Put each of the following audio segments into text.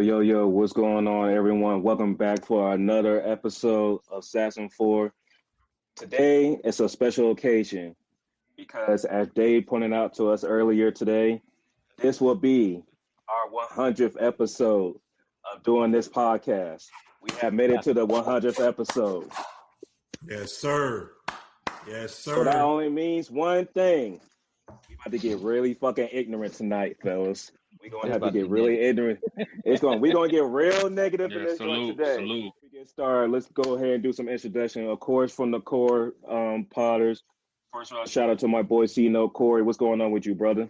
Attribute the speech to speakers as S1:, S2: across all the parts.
S1: Yo, what's going on, everyone? Welcome back for another episode of Assassin 4. Today, it's a special occasion because, as Dave pointed out to us earlier today, this will be our 100th episode of doing this podcast. We have made it to the 100th episode.
S2: Yes, sir. Yes, sir.
S1: So that only means one thing. We about to get really fucking ignorant tonight, fellas. We're going to have to get really ignorant. We're going to get real negative in this one today.
S3: Salute.
S1: We get started. Let's go ahead and do some introduction. Of course, from the core Potters. First of all, shout out to my boy C-No. Corey, what's going on with you, brother?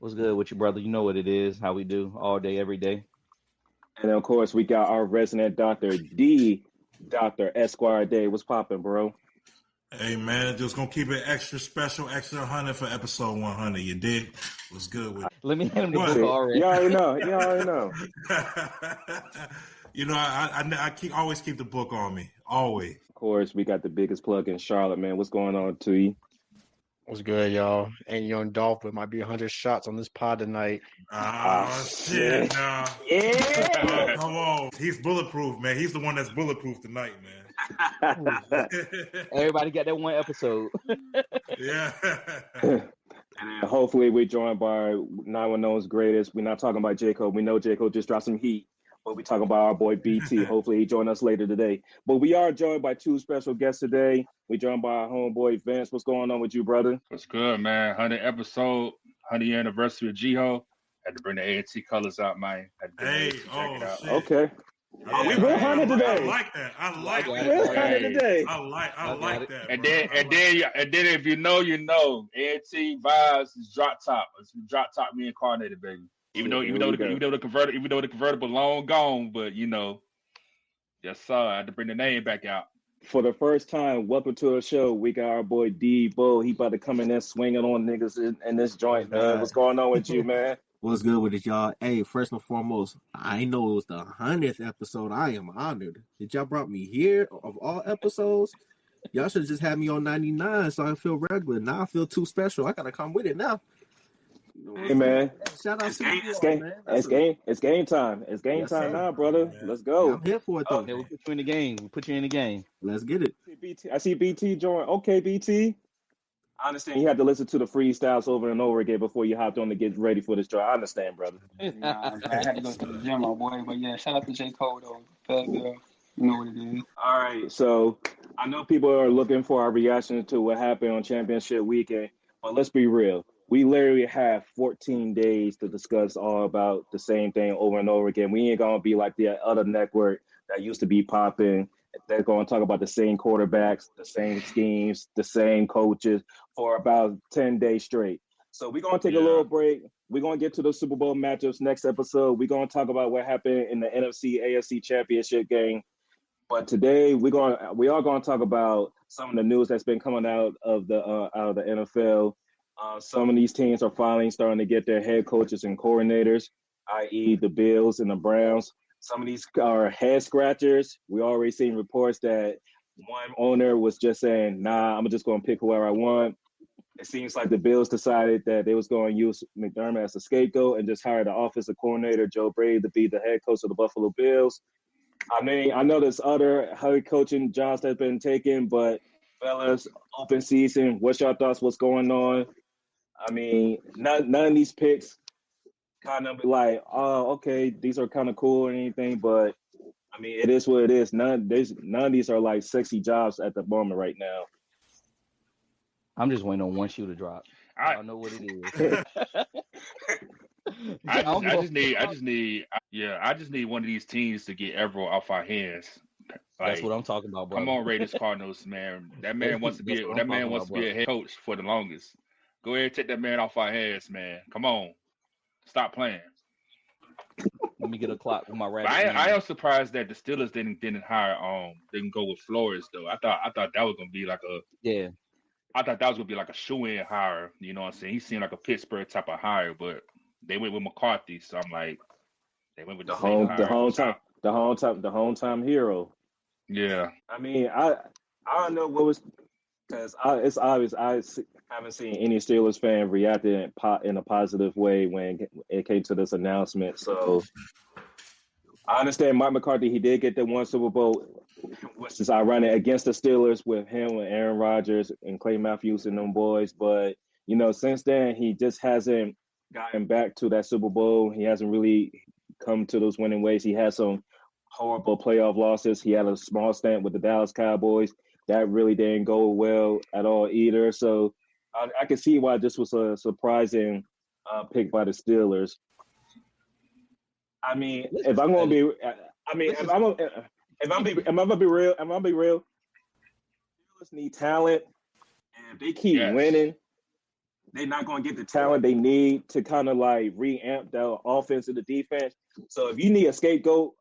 S4: What's good with you, brother? You know what it is, how we do all day, every day.
S1: And then, of course, we got our resident doctor, D. Dr. Esquire Day. What's popping, bro?
S2: Hey, man, just going to keep it extra special, extra 100 for episode 100. You dig? What's good with it?
S4: Let me hand him the book already.
S1: You already know.
S2: You know, I always keep the book on me. Always.
S1: Of course, we got the biggest plug in Charlotte, man. What's going on to you?
S5: What's good, y'all? Ain't Young Dolph, but might be 100 shots on this pod tonight.
S2: Shit, nah.
S1: Yeah.
S2: Come on. He's bulletproof, man. He's the one that's bulletproof tonight, man.
S4: Everybody got that one episode.
S2: Yeah.
S1: And hopefully we're joined by 910's greatest. We're not talking about J-Cole. We know J-Cole just dropped some heat, but we're talking about our boy BT. Hopefully he join us later today. But we are joined by two special guests today. We're joined by our homeboy Vince. What's going on with you, brother?
S3: What's good, man? 100 episode, 100 anniversary of HOF. Had to bring the A&T colors out, man.
S2: Hey,
S3: check it out.
S2: shit.
S1: Okay.
S2: Yeah,
S1: we went 100 today.
S2: I like that. I like
S1: We're
S2: that.
S1: 100 today.
S2: I like that.
S3: And
S2: bro.
S3: then if you know, you know. A&T vibes is drop top. It's drop top reincarnated, baby. Even though the convertible long gone, but you know, yes sir. I had to bring the name back out.
S1: For the first time, welcome to the show. We got our boy D. Bowe. He about to come in there swinging on niggas in this joint, man. What's going on with you, man?
S6: What's good with it, y'all? Hey, first and foremost, I know it was the 100th episode. I am honored that y'all brought me here of all episodes. Y'all should have just had me on 99 so I feel regular. Now I feel too special. I got to come with it now.
S1: Hey, man.
S6: Shout out to you,
S1: It's
S6: man.
S1: It's game time. It's game
S6: Yes,
S1: time
S6: sir.
S1: now, brother.
S2: Yeah.
S1: Let's go.
S6: I'm here for it, though.
S4: Yeah, we put you in the game.
S6: Let's get it.
S1: I see BT join. Okay, BT. I understand you had to listen to the freestyles over and over again before you hopped on to get ready for this show. I understand, brother.
S7: Nah, I had to go to the gym, my boy. But yeah, shout out to J. Cole, though. Fat girl. You know what it is.
S1: All right, so I know people are looking for our reaction to what happened on championship weekend, but let's be real. We literally have 14 days to discuss all about the same thing over and over again. We ain't going to be like the other network that used to be popping. They're going to talk about the same quarterbacks, the same schemes, the same coaches for about 10 days straight. So we're going to take a little break. We're going to get to the Super Bowl matchups next episode. We're going to talk about what happened in the NFC AFC championship game. But today we are going to talk about some of the news that's been coming out of the NFL. Some of these teams are finally starting to get their head coaches and coordinators, i.e. the Bills and the Browns. Some of these are head scratchers. We already seen reports that one owner was just saying, nah, I'm just going to pick whoever I want. It seems like the Bills decided that they was going to use McDermott as a scapegoat and just hire the offensive coordinator, Joe Brady, to be the head coach of the Buffalo Bills. I mean, I know there's other head coaching jobs that have been taken, but fellas, open season, what's your thoughts? What's going on? I mean, none of these picks kind of be like, oh, okay, these are kind of cool or anything, but I mean, it is what it is. None of these are like sexy jobs at the moment right now.
S4: I'm just waiting on one shoe to drop. I don't know what it is.
S3: I just need one of these teams to get Everett off our hands.
S4: That's what I'm talking about, bro.
S3: Come on, Raiders Cardinals, man. That man wants to be a head coach for the longest. Go ahead and take that man off our hands, man. Come on. Stop playing.
S4: Let me get a clock with my rabbit.
S3: I am surprised that the Steelers didn't hire didn't go with Flores though. I thought that was gonna be like I thought that was gonna be like a shoe-in hire. You know what I'm saying? He seemed like a Pittsburgh type of hire, but they went with McCarthy, so I'm like, they went with the
S1: hometown hero.
S3: Yeah.
S1: I mean, I don't know what was, because it's obvious I haven't seen any Steelers fan reacting in a positive way when it came to this announcement. So I understand Mike McCarthy. He did get the one Super Bowl, which is ironic, against the Steelers with him and Aaron Rodgers and Clay Matthews and them boys. But since then he just hasn't gotten back to that Super Bowl. He hasn't really come to those winning ways. He had some horrible playoff losses. He had a small stint with the Dallas Cowboys that really didn't go well at all either. So I can see why this was a surprising pick by the Steelers. I mean, if I'm gonna be real, Steelers need talent, and if they keep winning, they're not gonna get the talent they need to kind of like reamp the offense and the defense. So if you need a scapegoat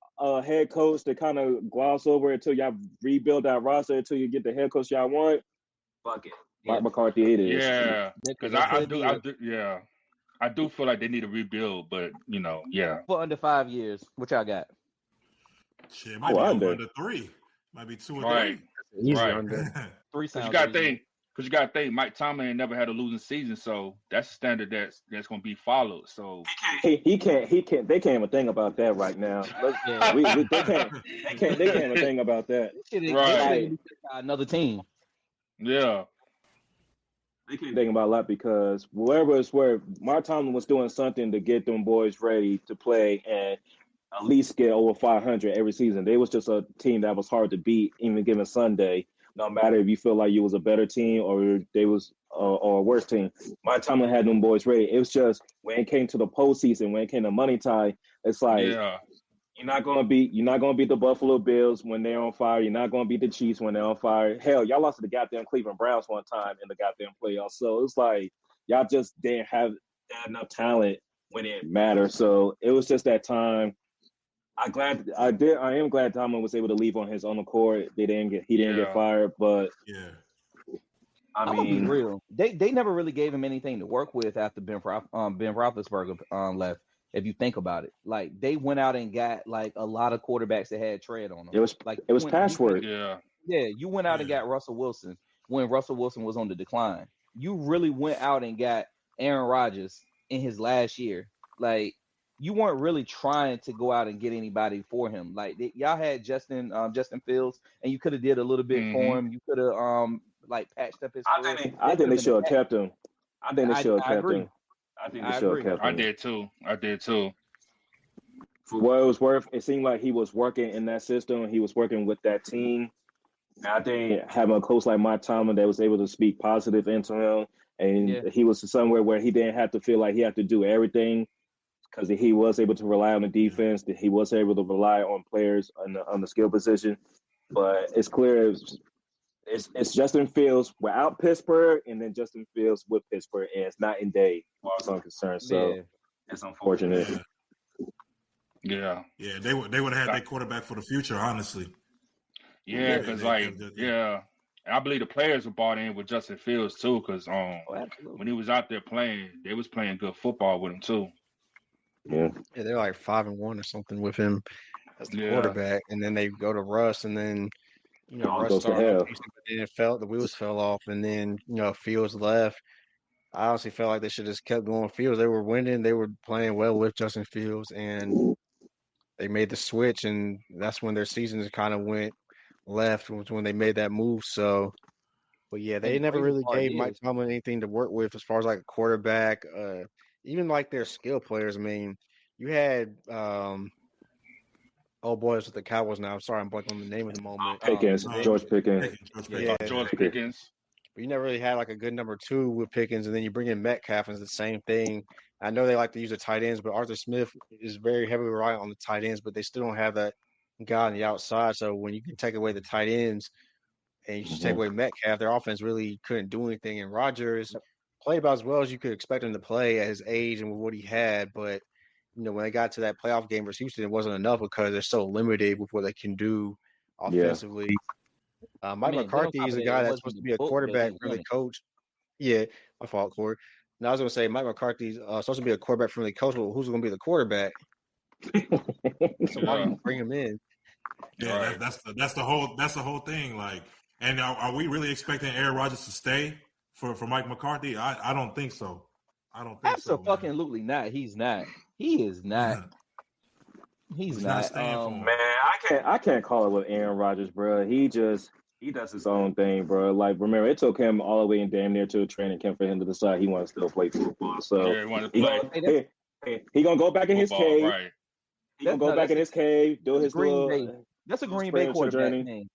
S1: head coach to kind of gloss over until y'all rebuild that roster until you get the head coach y'all want, fuck it. Mike McCarthy it is.
S3: Yeah, because I do feel like they need to rebuild, but
S4: For under 5 years, what y'all got?
S2: Shit, it might be under 3. Might be 2 or 3.
S5: Easy
S3: right.
S5: under.
S4: 3 sounds.
S3: Because you gotta think, Mike Tomlin ain't never had a losing season, so that's a standard that's gonna be followed. So
S1: he can't. They can't even think about that right now. They can't even think about that.
S3: Right.
S4: Another team.
S3: Yeah.
S1: They can't think about a lot because where Mark Tomlin was doing something to get them boys ready to play and at least get over 500 every season. They was just a team that was hard to beat, even given Sunday. No matter if you feel like you was a better team or they was or a worse team. Mark Tomlin had them boys ready. It was just when it came to the postseason, when it came to money time, it's like you're not gonna beat the Buffalo Bills when they're on fire. You're not gonna beat the Chiefs when they're on fire. Hell, y'all lost to the goddamn Cleveland Browns one time in the goddamn playoffs. So it's like y'all just didn't have enough talent when it mattered. So it was just that time. I am glad Tomlin was able to leave on his own accord. He didn't get fired, but I mean,
S4: be real. They never really gave him anything to work with after Ben Roethlisberger left. If you think about it, like they went out and got like a lot of quarterbacks that had tread on them.
S1: It was patchwork.
S4: You went out and got Russell Wilson when Russell Wilson was on the decline. You really went out and got Aaron Rodgers in his last year. Like you weren't really trying to go out and get anybody for him. Like y'all had Justin Fields, and you could have did a little bit for him. You could have like patched up his.
S1: I think they should have kept him. I think they should have kept him. I think they should have kept him.
S3: I did too.
S1: For what it was worth, it seemed like he was working in that system. He was working with that team. And I think having a coach like Mike Tomlin that was able to speak positive into him, and he was somewhere where he didn't have to feel like he had to do everything, because he was able to rely on the defense. That he was able to rely on players on the skill position. But it's clear it's Justin Fields without Pittsburgh, and then Justin Fields with Pittsburgh, and it's not in day as far as I'm concerned. So it's unfortunate.
S3: Yeah,
S2: they would have had their quarterback for the future, honestly.
S3: Yeah, because and I believe the players were bought in with Justin Fields too, because when he was out there playing, they was playing good football with him too.
S1: Yeah,
S5: they're like 5-1 or something with him as the quarterback, and then they go to Russ, and then Russ started, but then the wheels fell off, and then Fields left. I honestly felt like they should have just kept going Fields. They were winning, they were playing well with Justin Fields, and they made the switch, and that's when their season kind of went left, was when they made that move. So, but yeah, they never really gave Mike Tomlin anything to work with as far as like a quarterback, even like their skill players. I mean, you had boys with the Cowboys now. I'm sorry, I'm blanking on the name at the moment.
S1: George Pickens.
S3: George Pickens.
S5: But you never really had like a good number 2 with Pickens, and then you bring in Metcalf, and it's the same thing. I know they like to use the tight ends, but Arthur Smith is very heavily reliant on the tight ends, but they still don't have that guy on the outside. So when you can take away the tight ends and you just take away Metcalf, their offense really couldn't do anything. And Rodgers played about as well as you could expect him to play at his age and with what he had. But, when they got to that playoff game versus Houston, it wasn't enough because they're so limited with what they can do offensively. Mike McCarthy is a guy that's supposed to be a quarterback-friendly coach. Yeah, my fault, Corey. Now, I was going to say Mike McCarthy's supposed to be a quarterback-friendly coach, but who's going to be the quarterback? So why do you bring him in?
S2: Yeah, that's the whole thing. Like, and are we really expecting Aaron Rodgers to stay for Mike McCarthy? I don't think so.
S4: Absolutely not. He's not. He is not. He's not
S2: staying for him.
S1: Man, I can't call it with Aaron Rodgers, bro. He does his own thing, bro. Like, remember, it took him all the way in damn near to a training camp for him to decide he wants to still play football. So
S3: Yeah, he wanted to play.
S1: He gonna go back in his cave.
S3: Right.
S1: He gonna go back in his cave, do his
S4: Green
S1: little.
S4: Bay. That's a Green Bay quarterback thing.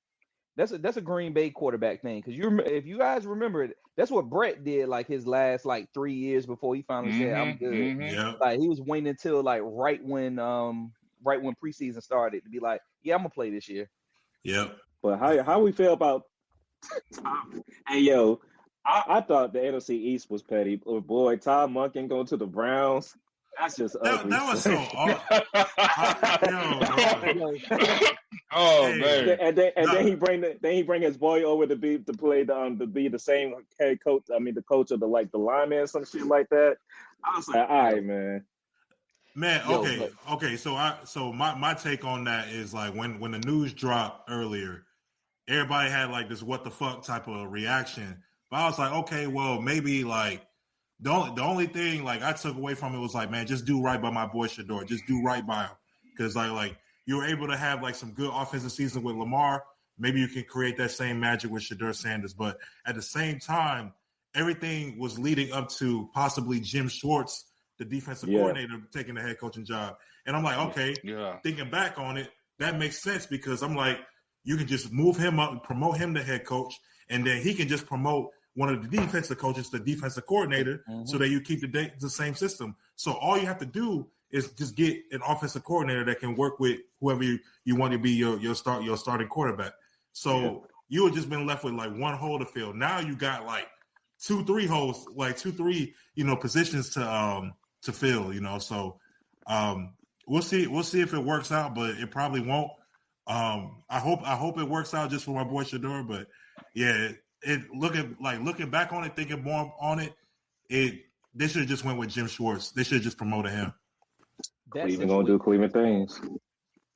S4: That's a Green Bay quarterback thing. Because if you guys remember it, that's what Brett did like his last 3 years before he finally said I'm good.
S2: Yeah.
S4: Like he was waiting until right when preseason started to be like, yeah, I'm gonna play this year.
S2: Yep.
S1: But how we feel about Tom? Hey yo, I thought the NFC East was petty. Oh boy, Tom Monken going to the Browns. That's just ugly.
S2: That was so
S3: awesome. Man.
S1: And then he bring his boy over to be the same head coach. I mean, the coach of the lineman or some shit like that. I was like, all right, man.
S2: Man, okay. So my take on that is like when the news dropped earlier, everybody had like this what the fuck type of reaction. But I was like, okay, well maybe like the only thing like I took away from it was like, man, just do right by my boy Shador. Just do right by him because like you were able to have like some good offensive season with Lamar. Maybe you can create that same magic with Shador Sanders. But at the same time, everything was leading up to possibly Jim Schwartz, the defensive coordinator, taking the head coaching job. And I'm like, okay, thinking back on it, that makes sense because I'm like, you can just move him up and promote him to head coach, and then he can just promote one of the defensive coaches to defensive coordinator so that you keep the same system. So all you have to do is just get an offensive coordinator that can work with whoever you want to be your starting quarterback. So you have just been left with like one hole to fill. Now you got like 2-3 holes, like 2-3, positions to fill, So we'll see if it works out, but it probably won't. I hope it works out just for my boy Shador, but yeah, looking back on it, thinking more on it, they should have just went with Jim Schwartz. They should have just promoted him.
S1: Cleveland gonna do Cleveland things.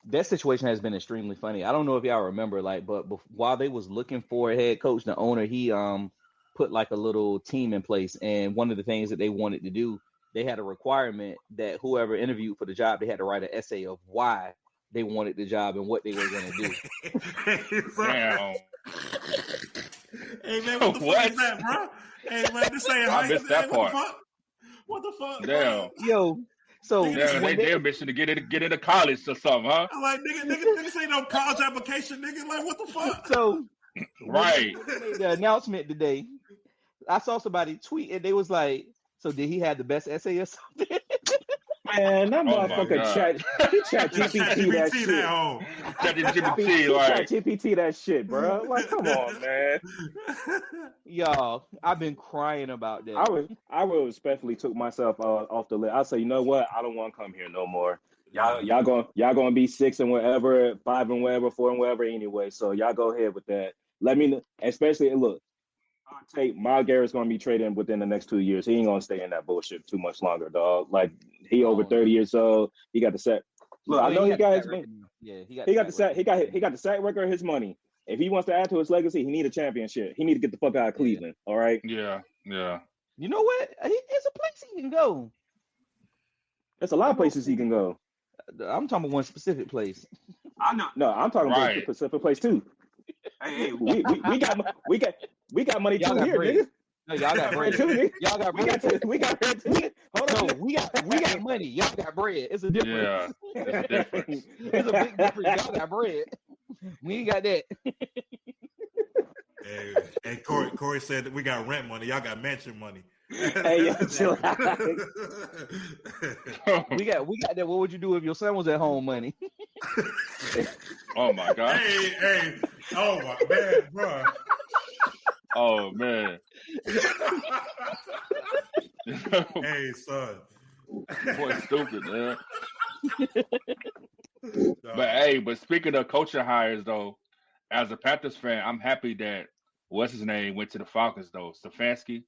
S4: That situation has been extremely funny. I don't know if y'all remember, but while they was looking for a head coach, the owner he put like a little team in place, and one of the things that they wanted to do, they had a requirement that whoever interviewed for the job, they had to write an essay of why they wanted the job and what they were going to do.
S3: Damn.
S2: Hey man, what the fuck is that, bro? Hey man, this ain't
S3: I missed that part.
S2: What the fuck?
S3: Damn.
S4: Yo, so
S3: they ambition to get into college or something, huh?
S2: I'm like, niggas ain't no college application, nigga. Like, what the fuck?
S4: So,
S3: right.
S4: The announcement today, I saw somebody tweet and they was like, "So did he have the best essay or something?"
S1: Man, that motherfucker chat GPT that shit.
S3: Chat GPT, right?
S1: Chat GPT that shit, bro. Like, come on, man.
S4: Y'all, I've been crying about that.
S1: I would respectfully took myself off the list. I say, you know what? I don't want to come here no more. Y'all gonna be 6 and whatever, 5 and whatever, 4 and whatever anyway. So y'all go ahead with that. Let me know, especially look. I'll take Myles Garrett's gonna be traded within the next 2 years. He ain't gonna stay in that bullshit too much longer, dog. Like he over 30 years old. He got the set. Look, I know he got the sack record of his money. If he wants to add to his legacy, he need a championship. He need to get the fuck out of Cleveland. All right.
S3: Yeah.
S4: You know what? It's a place he can go.
S1: There's a lot of places he can go.
S4: I'm talking about one specific place.
S1: I know. No, I'm talking about a specific place too. Hey, we got money too here, nigga.
S4: No, y'all got bread too, nigga. Y'all got bread. We got bread too. Hold on, we got money. Y'all got bread. It's a difference.
S3: Yeah, it's a difference.
S4: It's a big difference. Y'all got bread. We ain't got that.
S2: Hey, Corey said that we got rent money. Y'all got mansion money.
S1: Hey, yo, chill out.
S4: we got that. What would you do if your son was at home money?
S3: Oh my god.
S2: Hey. Oh my man, bro.
S3: Oh man.
S2: Hey son.
S3: Boy, stupid, man. But speaking of coaching hires though, as a Panthers fan, I'm happy that what's his name went to the Falcons though, Stefanski.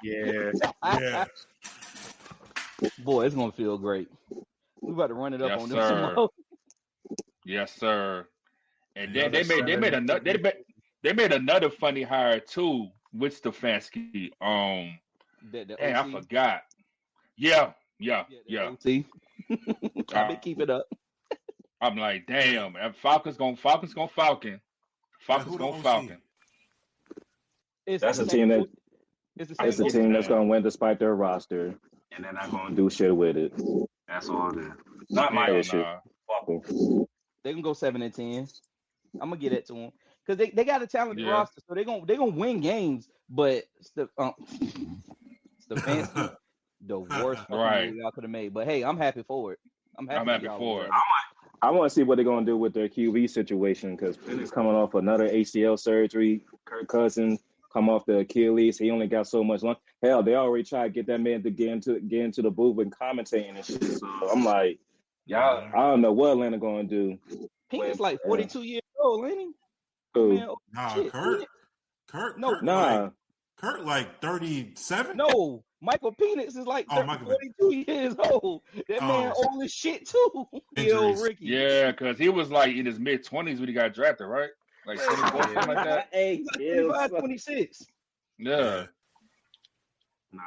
S2: Yeah.
S3: Boy,
S4: it's gonna feel great. We about to run it up on this
S3: tomorrow. Yes, sir. And then they made another funny hire too with Stefanski. I forgot. Yeah.
S4: I've been keeping up.
S3: I'm like, damn, Falcons going Falcon. Falcons going Falcon.
S1: That's a team that it's a team that's going to win despite their roster, and they're not going to do shit with it. That's all it is. Not my issue.
S4: They can go 7-10. I'm gonna get it to them because they got a talented roster, so they're gonna win games. But it's the fancy, the worst move y'all could have made. But hey, I'm happy for it. I'm happy for it.
S1: I want to see what they're going to do with their QB situation because Penix coming off another ACL surgery. Kirk Cousins come off the Achilles. He only got so much long. Hell, they already tried to get that man to get into the booth and commentating and shit. So I'm like, y'all, I don't know what Atlanta going to do.
S4: He's like 42 years old, ain't he?
S1: Man,
S2: Kurt like 37.
S4: No, Michael Penix is like 42 years old. That man old as shit too. Ricky.
S3: Yeah, because he was like in his mid-20s when he got drafted, right? Like 24, something like that.
S4: 26.
S3: Yeah.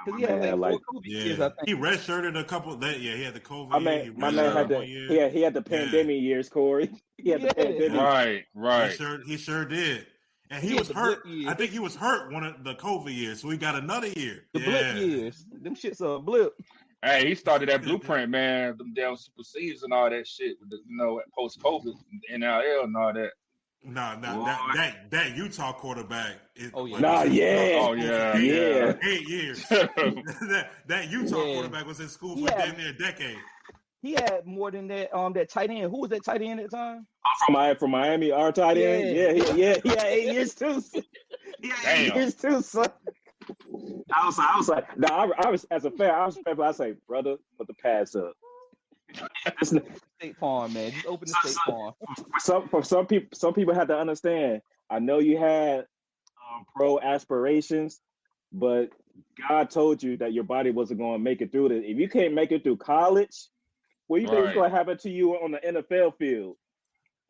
S4: Because he had like 4 COVID years, I think.
S2: He redshirted a couple. He had the COVID.
S1: My man had the pandemic years, Corey. He had the pandemic.
S3: Right.
S2: He sure did. And he was hurt. I think he was hurt one of the COVID years, so he got another year.
S4: The blip years. Them shits are a blip.
S3: Hey, he started that blueprint, man. Them damn super seeds and all that shit. With the, post-COVID, NIL and all that.
S2: That Utah quarterback.
S3: Oh yeah.
S2: 8 years. that Utah quarterback was in school for damn near a decade.
S4: He had more than that. That tight end. Who was that tight end at the time?
S1: From Miami, our tight end. Yeah. He had 8 years too. He had 8 years too, son. I was like, I was as a fan. I was like, brother, put the pads up.
S4: State Farm, man. Just open the State Farm.
S1: Some people had to understand. I know you had pro aspirations, but God told you that your body wasn't going to make it through it. If you can't make it through college, what do you think is going to happen to you on the NFL field?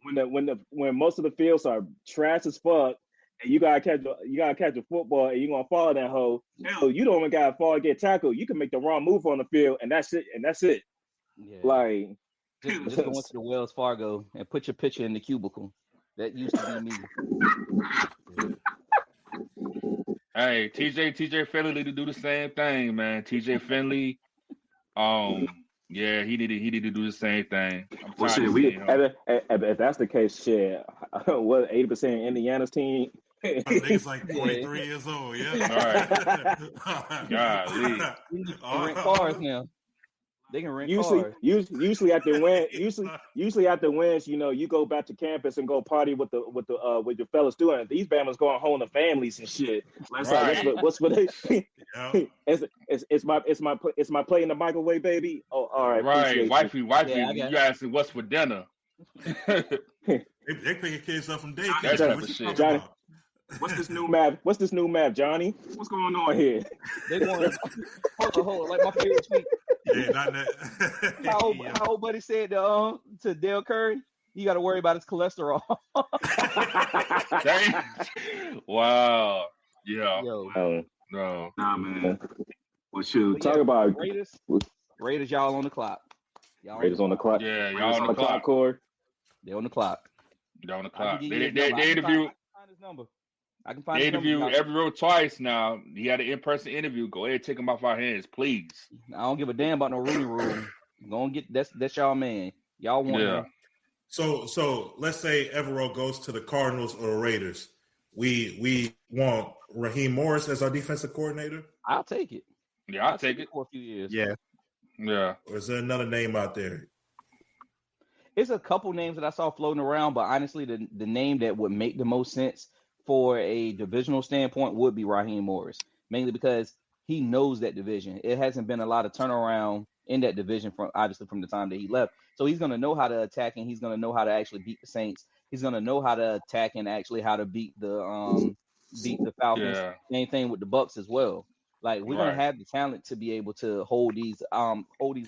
S1: When most of the fields are trash as fuck, and you gotta catch a football, and you're gonna fall in that hole. Hell, you don't even gotta fall and get tackled. You can make the wrong move on the field, and that's it.
S4: Yeah.
S1: Like
S4: just go into the Wells Fargo and put your picture in the cubicle. That used to be me.
S3: Hey, TJ Finley need to do the same thing, man. TJ Finley, he needed to do the same thing.
S1: Well, shit, if that's the case, shit, what 80% Indiana's team?
S2: I think it's like 43 years old. Yeah.
S3: All right. Golly.
S4: Rent cars now. They can rent cars.
S1: Usually after wins, you go back to campus and go party with your fellow students. These Bama's going home to families and shit. What's what they? It's my play in the microwave, baby. Oh, all right.
S3: Right, wifey. You asking what's for dinner?
S2: They picking kids up from daycare.
S3: That type of shit.
S1: Johnny, what's this new map, Johnny? What's going on here?
S4: They want hold like my favorite tweet.
S2: Yeah, not that.
S4: How old buddy said to Dale Curry, you got to worry about his cholesterol.
S3: Wow. Yeah.
S4: Yo.
S3: No.
S1: Nah, man. Well, shoot. Talk about
S4: Raiders. Y'all on the clock.
S1: Raiders on the clock.
S3: Yeah, y'all on the clock.
S1: Corey.
S4: They're on the clock.
S3: They're on the clock. They interview.
S4: I can find
S3: they interview every row twice now. He had an in-person interview. Go ahead, take him off our hands, please.
S4: I don't give a damn about no Rooney Rule. Go and get that's y'all man. Y'all want him.
S2: So let's say Evero goes to the Cardinals or the Raiders. We want Raheem Morris as our defensive coordinator.
S4: I'll take it.
S3: Yeah, I'll take it
S4: for a few years.
S3: Yeah.
S2: Or is there another name out there?
S4: It's a couple names that I saw floating around, but honestly, the name that would make the most sense for a divisional standpoint would be Raheem Morris, mainly because he knows that division. It hasn't been a lot of turnaround in that division from the time that he left. So he's going to know how to attack, and he's going to know how to actually beat the Saints. He's going to know how to attack and actually how to beat the Falcons. Yeah. Same thing with the Bucks as well. Like we're going to have the talent to be able to hold these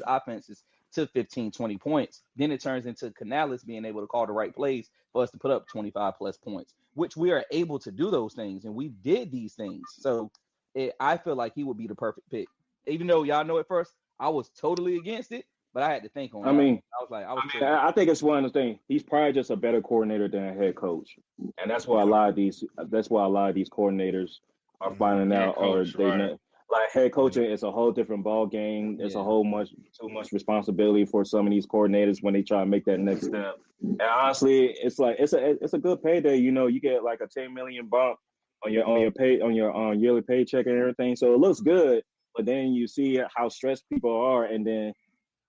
S4: offenses to 15, 20 points. Then it turns into Canales being able to call the right plays for us to put up 25 plus points, which we are able to do those things. And we did these things. So I feel like he would be the perfect pick. Even though y'all know at first, I was totally against it. But I had to think on
S1: I
S4: that.
S1: mean,
S4: I
S1: think it's one of the things. He's probably just a better coordinator than a head coach, and that's why a lot of these coordinators are finding out, or they know. Like head coaching is a whole different ball game. It's a whole too much responsibility for some of these coordinators when they try to make that next step. And honestly, it's like it's a good payday. You know, you get like a $10 million bump on your yearly paycheck and everything. So it looks good, but then you see how stressed people are, and then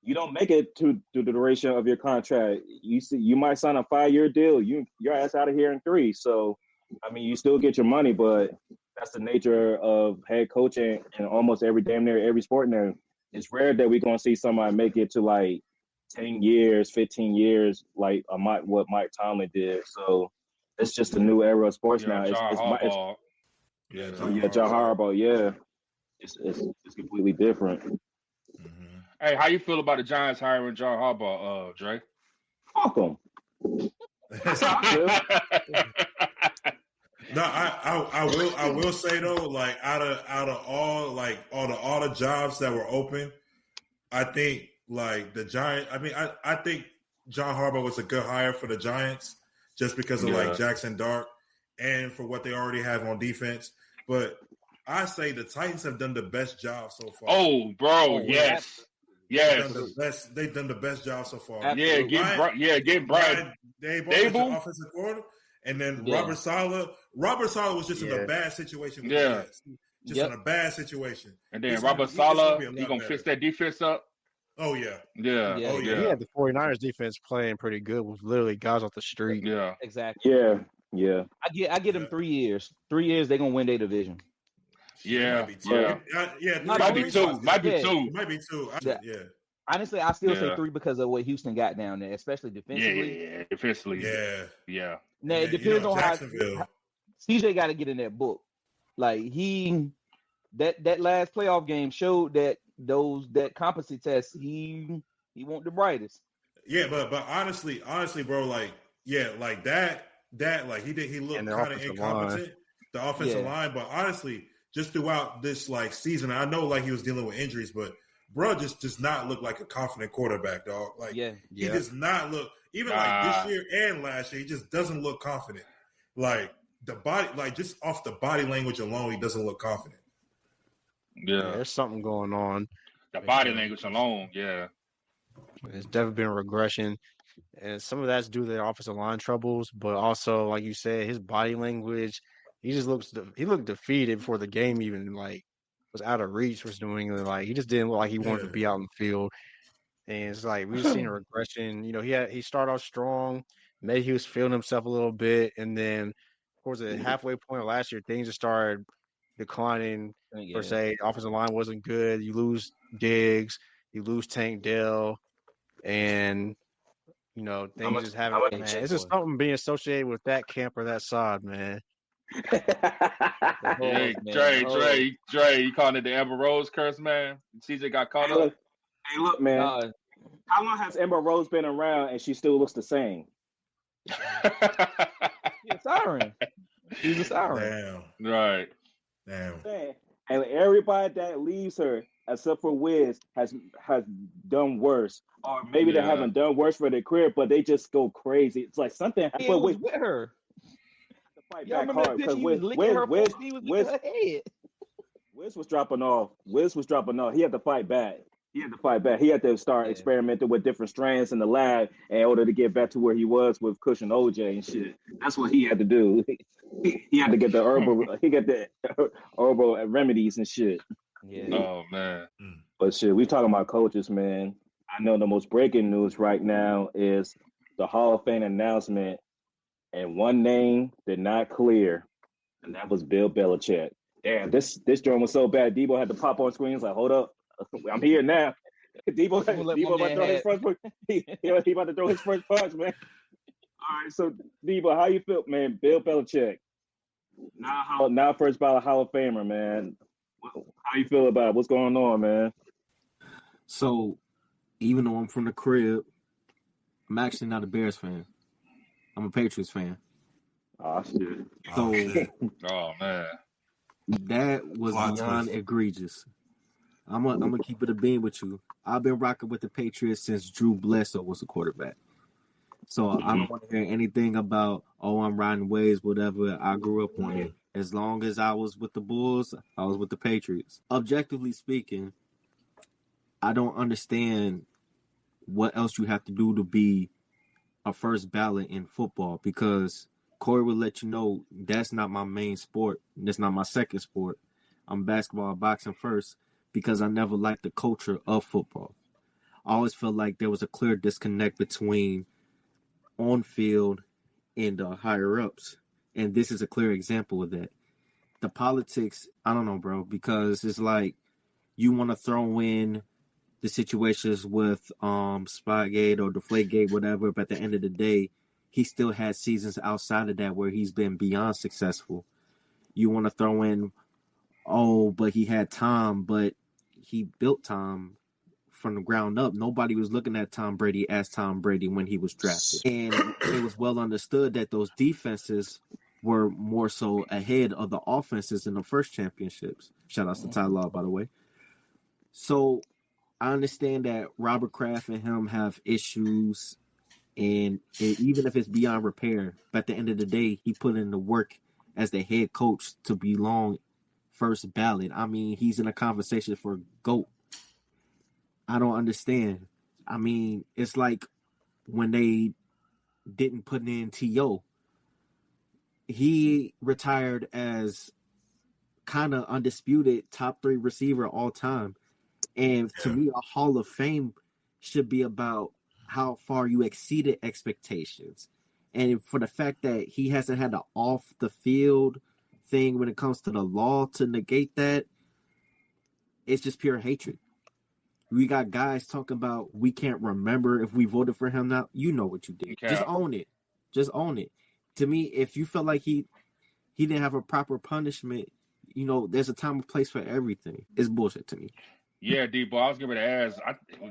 S1: you don't make it to the duration of your contract. You might sign a 5-year deal. Your ass out of here in 3. So I mean, you still get your money, but that's the nature of head coaching in almost damn near every sport now. It's rare that we're gonna see somebody make it to like 10 years, 15 years, like what Mike Tomlin did. So it's just a new era of sports now.
S3: John Harbaugh.
S1: John Harbaugh. Yeah, it's completely different.
S3: Mm-hmm. Hey, how you feel about the Giants hiring John Harbaugh, Dre?
S1: Fuck him.
S2: No, I will say though, like out of all the jobs that were open, I think like the Giants. I mean, I think John Harbaugh was a good hire for the Giants just because of like Jackson Dart and for what they already have on defense. But I say the Titans have done the best job so far.
S3: Oh, bro, yes.
S2: They've done the best job so far.
S3: Absolutely. Get Brian
S2: Daboll, offensive coordinator. And then Robert Saleh. Robert Saleh was just in a bad situation with the Jets. In a bad situation.
S3: And then Robert Saleh, he going to fix that defense up?
S2: Oh, yeah.
S3: Yeah.
S5: Oh, yeah. He had the 49ers defense playing pretty good with literally guys off the street.
S3: Yeah.
S4: Exactly.
S1: Yeah.
S4: I get them 3 years. 3 years, they're going to win their division.
S3: Yeah.
S2: Might be two.
S3: Might be two.
S2: Yeah.
S4: Honestly, I still say 3 because of what Houston got down there, especially defensively.
S3: Yeah, defensively.
S2: Yeah.
S4: Now, it depends on how CJ got to get in that book. Like that last playoff game showed that that competency test, he wasn't the brightest.
S2: Yeah, but honestly, bro, like that like he looked kind of incompetent, the offensive line. But honestly, just throughout this like season, I know like he was dealing with injuries, but bro just does not look like a confident quarterback, dog. Like he does not look, even like this year and last year, he just doesn't look confident. Like the body, like just off the body language alone, he doesn't look confident.
S5: Yeah, there's something going on.
S3: The body language alone,
S5: It's definitely been a regression. And some of that's due to the offensive line troubles, but also, like you said, his body language, he looked defeated before the game even like was out of reach for New England. Like he just didn't look like he wanted to be out in the field. And it's like we just seen a regression. You know, he started off strong, maybe he was feeling himself a little bit, and then towards the halfway point of last year, things just started declining. Per se, offensive line wasn't good. You lose Diggs, you lose Tank Dell, and you know things just haven't. Man, it's just something being associated with that camp or that side, man.
S3: Hey, Dre, you calling it the Amber Rose curse, man? CJ got caught up.
S1: Hey, look, man. How long has Amber Rose been around and she still looks the same?
S4: She's a siren. She's a siren.
S2: Damn.
S3: Right.
S2: Damn.
S1: And everybody that leaves her, except for Wiz, has done worse. Or maybe they haven't done worse for their career, but they just go crazy. It's like something happened with
S4: her.
S1: Y'all remember that bitch? He was licking her face. He was licking her head. Wiz was dropping off. He had to fight back. He had to start experimenting with different strands in the lab in order to get back to where he was with Kush and OJ and shit. That's what he had to do. He had to get the herbal remedies and shit.
S4: Yeah.
S3: Oh man.
S1: But shit, we talking about coaches, man. I know the most breaking news right now is the Hall of Fame announcement, and one name did not clear, and that was Bill Belichick. Damn, this joint was so bad. Debo had to pop on screens like, hold up, I'm here now. Debo about to throw his first punch. He about to throw his first punch, man. All right, so Debo, how you feel, man? Bill Belichick, now first ballot Hall of Famer, man. How you feel about it? What's going on, man?
S6: So, even though I'm from the crib, I'm actually not a Bears fan. I'm a Patriots fan.
S1: Oh shit.
S6: So,
S3: oh man,
S6: that was beyond egregious. I'm gonna keep it a beam with you. I've been rocking with the Patriots since Drew Bledsoe was the quarterback. So I don't want to hear anything about, I'm riding waves, whatever. I grew up on it. As long as I was with the Bulls, I was with the Patriots. Objectively speaking, I don't understand what else you have to do to be a first ballot in football, because Corey will let you know that's not my main sport. That's not my second sport. I'm basketball, boxing first, because I never liked the culture of football. I always felt like there was a clear disconnect between on field and higher ups. And this is a clear example of that. The politics, I don't know, bro, because it's like you want to throw in the situations with Spygate or Deflategate, whatever, but at the end of the day, he still had seasons outside of that where he's been beyond successful. You want to throw in, but he had Tom, but he built Tom from the ground up. Nobody was looking at Tom Brady as Tom Brady when he was drafted. And it was well understood that those defenses were more so ahead of the offenses in the first championships. Shout out to Ty Law, by the way. So I understand that Robert Kraft and him have issues, and even if it's beyond repair, but at the end of the day, he put in the work as the head coach to belong first ballot. I mean, he's in a conversation for GOAT. I don't understand. I mean, it's like when they didn't put in T.O. He retired as kind of undisputed top 3 receiver all time. And to me, a Hall of Fame should be about how far you exceeded expectations. And for the fact that he hasn't had an off the field thing when it comes to the law to negate that, it's just pure hatred. We got guys talking about we can't remember if we voted for him now. You know what you did. Just own it. Just own it. To me, if you felt like he didn't have a proper punishment, there's a time and place for everything. It's bullshit to me.
S3: Yeah, D-Boy, I was going to ask,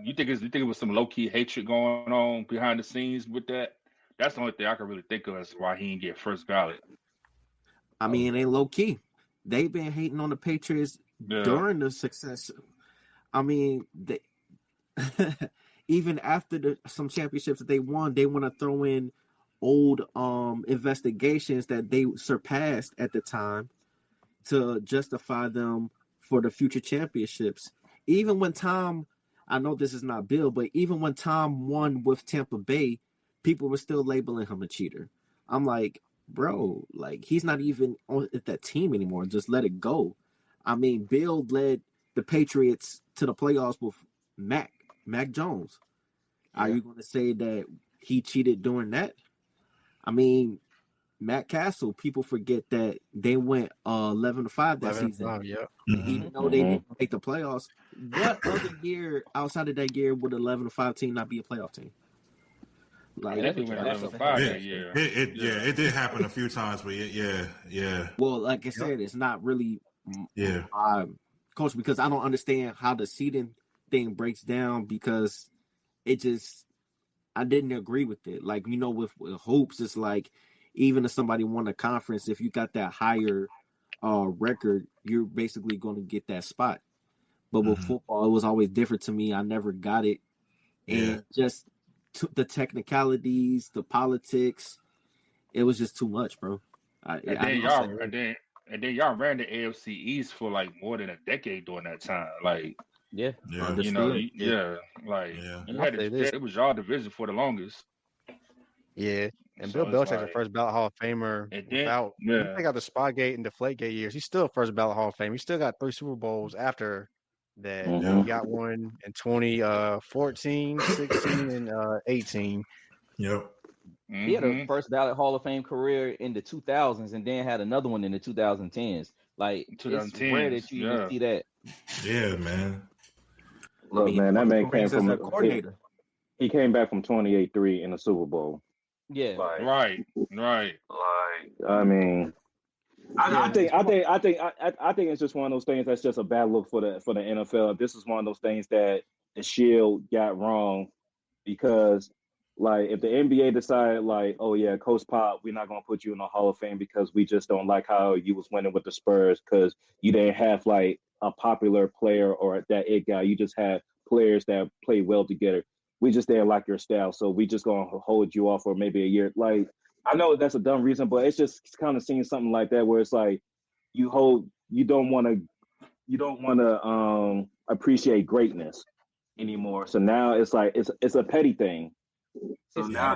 S3: you think it was some low-key hatred going on behind the scenes with that? That's the only thing I can really think of as why he didn't get first ballot.
S6: I mean, it ain't low-key. They've been hating on the Patriots during the success. I mean, they even after some championships that they won, they want to throw in old investigations that they surpassed at the time to justify them for the future championships. Even when Tom, I know this is not Bill, but even when Tom won with Tampa Bay, people were still labeling him a cheater. I'm like, bro, like he's not even on that team anymore. Just let it go. I mean, Bill led the Patriots to the playoffs with Mac Jones. Are you going to say that he cheated during that? I mean, Matt Castle, people forget that they went 11-5 that season. Even though they didn't make the playoffs, what other year outside of that year would an 11-5 team not be a playoff team? Like,
S3: went 11-5 that year.
S2: It did happen a few times, but yeah.
S6: Well, like I said, it's not really coach, because I don't understand how the seeding thing breaks down, because I didn't agree with it. Like, with hoops, it's like, even if somebody won a conference, if you got that higher record, you're basically going to get that spot. But with football, it was always different to me. I never got it. And just the technicalities, the politics, it was just too much, bro.
S3: And then y'all ran the AFC East for like more than a decade during that time. Like,
S4: it
S3: was y'all division for the longest.
S5: Yeah. And Bill Belichick's a first ballot Hall of Famer. You take out the Spygate and Deflategate years, he's still a first ballot Hall of Fame. He still got 3 Super Bowls after that. He got one in 2014, 16, and 18.
S2: Yep.
S4: He had a first ballot Hall of Fame career in the 2000s, and then had another one in the 2010s. Like, it's rare that you even see that.
S2: Yeah, man.
S1: Look, man, that man came from
S6: a coordinator.
S1: He came back from 28-3 in the Super Bowl.
S4: Yeah.
S3: Right.
S1: Like, I mean, I think it's just one of those things that's just a bad look for the NFL. This is one of those things that the Shield got wrong, because Like if the NBA decided like, oh yeah, Coach Pop, we're not gonna put you in the Hall of Fame because we just don't like how you was winning with the Spurs because you didn't have like a popular player or that it guy. You just had players that play well together. We just didn't like your style, so we just gonna hold you off for maybe a year. Like I know that's a dumb reason, but it's just kind of seeing something like that where it's like you don't want to appreciate greatness anymore. So now it's like it's a petty thing. So now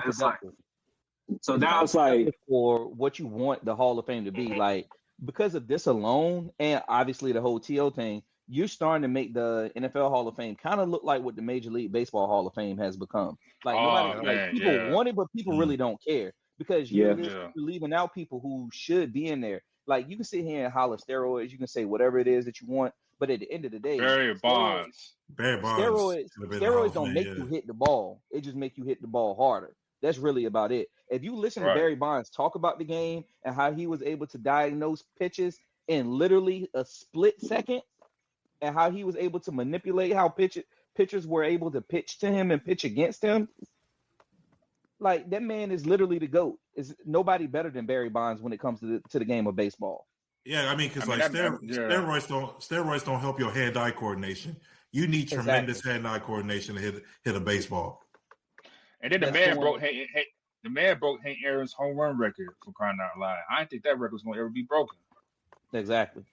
S1: it's like,
S4: for what you want the Hall of Fame to be, like because of this alone, and obviously the whole TO thing, you're starting to make the NFL Hall of Fame kind of look like what the Major League Baseball Hall of Fame has become. Like people want it, but people really don't care because you're leaving out people who should be in there. Like you can sit here and holler steroids, you can say whatever it is that you want, but at the end of the day,
S3: Barry Bonds.
S4: Steroids don't make you hit the ball. It just make you hit the ball harder. That's really about it. If you listen to Barry Bonds talk about the game and how he was able to diagnose pitches in literally a split second, and how he was able to manipulate how pitchers were able to pitch to him and pitch against him, like that man is literally the GOAT. Is nobody better than Barry Bonds when it comes to the game of baseball.
S2: Yeah, I mean, because steroids don't help your hand-eye coordination. You need tremendous hand-eye coordination to hit a baseball.
S3: And then the man broke Hank Aaron's home run record for crying out loud. I didn't think that record was going to ever be broken.
S4: Exactly.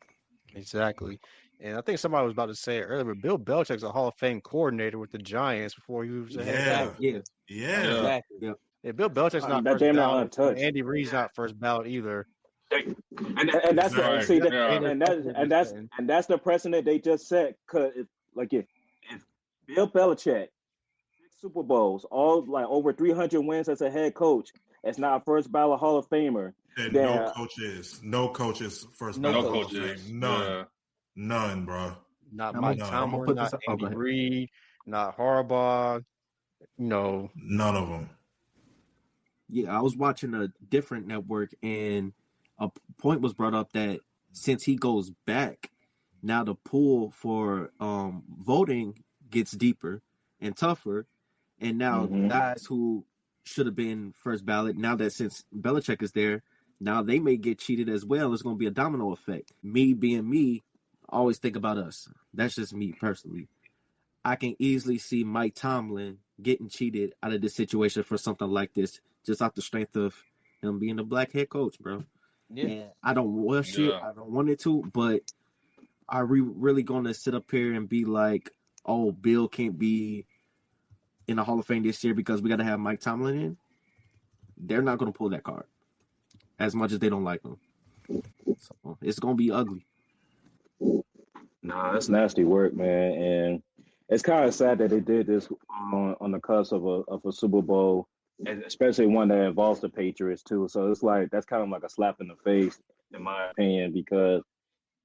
S5: And I think somebody was about to say it earlier, but Bill Belichick's a Hall of Fame coordinator with the Giants before he was a head coach.
S4: Exactly.
S5: Yeah, Bill Belichick's not first ballot. Andy Reid's not first ballot either.
S1: And that's that's the precedent they just set. Cause if Bill Belichick 6 Super Bowls, all like over 300 wins as a head coach, it's not a first ballot Hall of Famer.
S2: No coaches first ballot Hall of Fame. None, bro.
S5: Not Mike Tomlin, not Andy Reid, not Harbaugh. No,
S2: none of them.
S6: Yeah, I was watching a different network, and a point was brought up that since he goes back, now the pool for voting gets deeper and tougher, and now guys who should have been first ballot, now that since Belichick is there, now they may get cheated as well. It's going to be a domino effect. Me being me, I always think about us. That's just me personally. I can easily see Mike Tomlin getting cheated out of this situation for something like this, just off the strength of him being a black head coach, bro. Yeah. And I don't wish it. I don't want it to, but are we really going to sit up here and be like, oh, Bill can't be in the Hall of Fame this year because we got to have Mike Tomlin in? They're not going to pull that card as much as they don't like him. So it's going to be ugly.
S1: Nah, that's nasty work, man. And it's kind of sad that they did this on the cusp of a Super Bowl, and especially one that involves the Patriots too. So it's like that's kind of like a slap in the face, in my opinion, because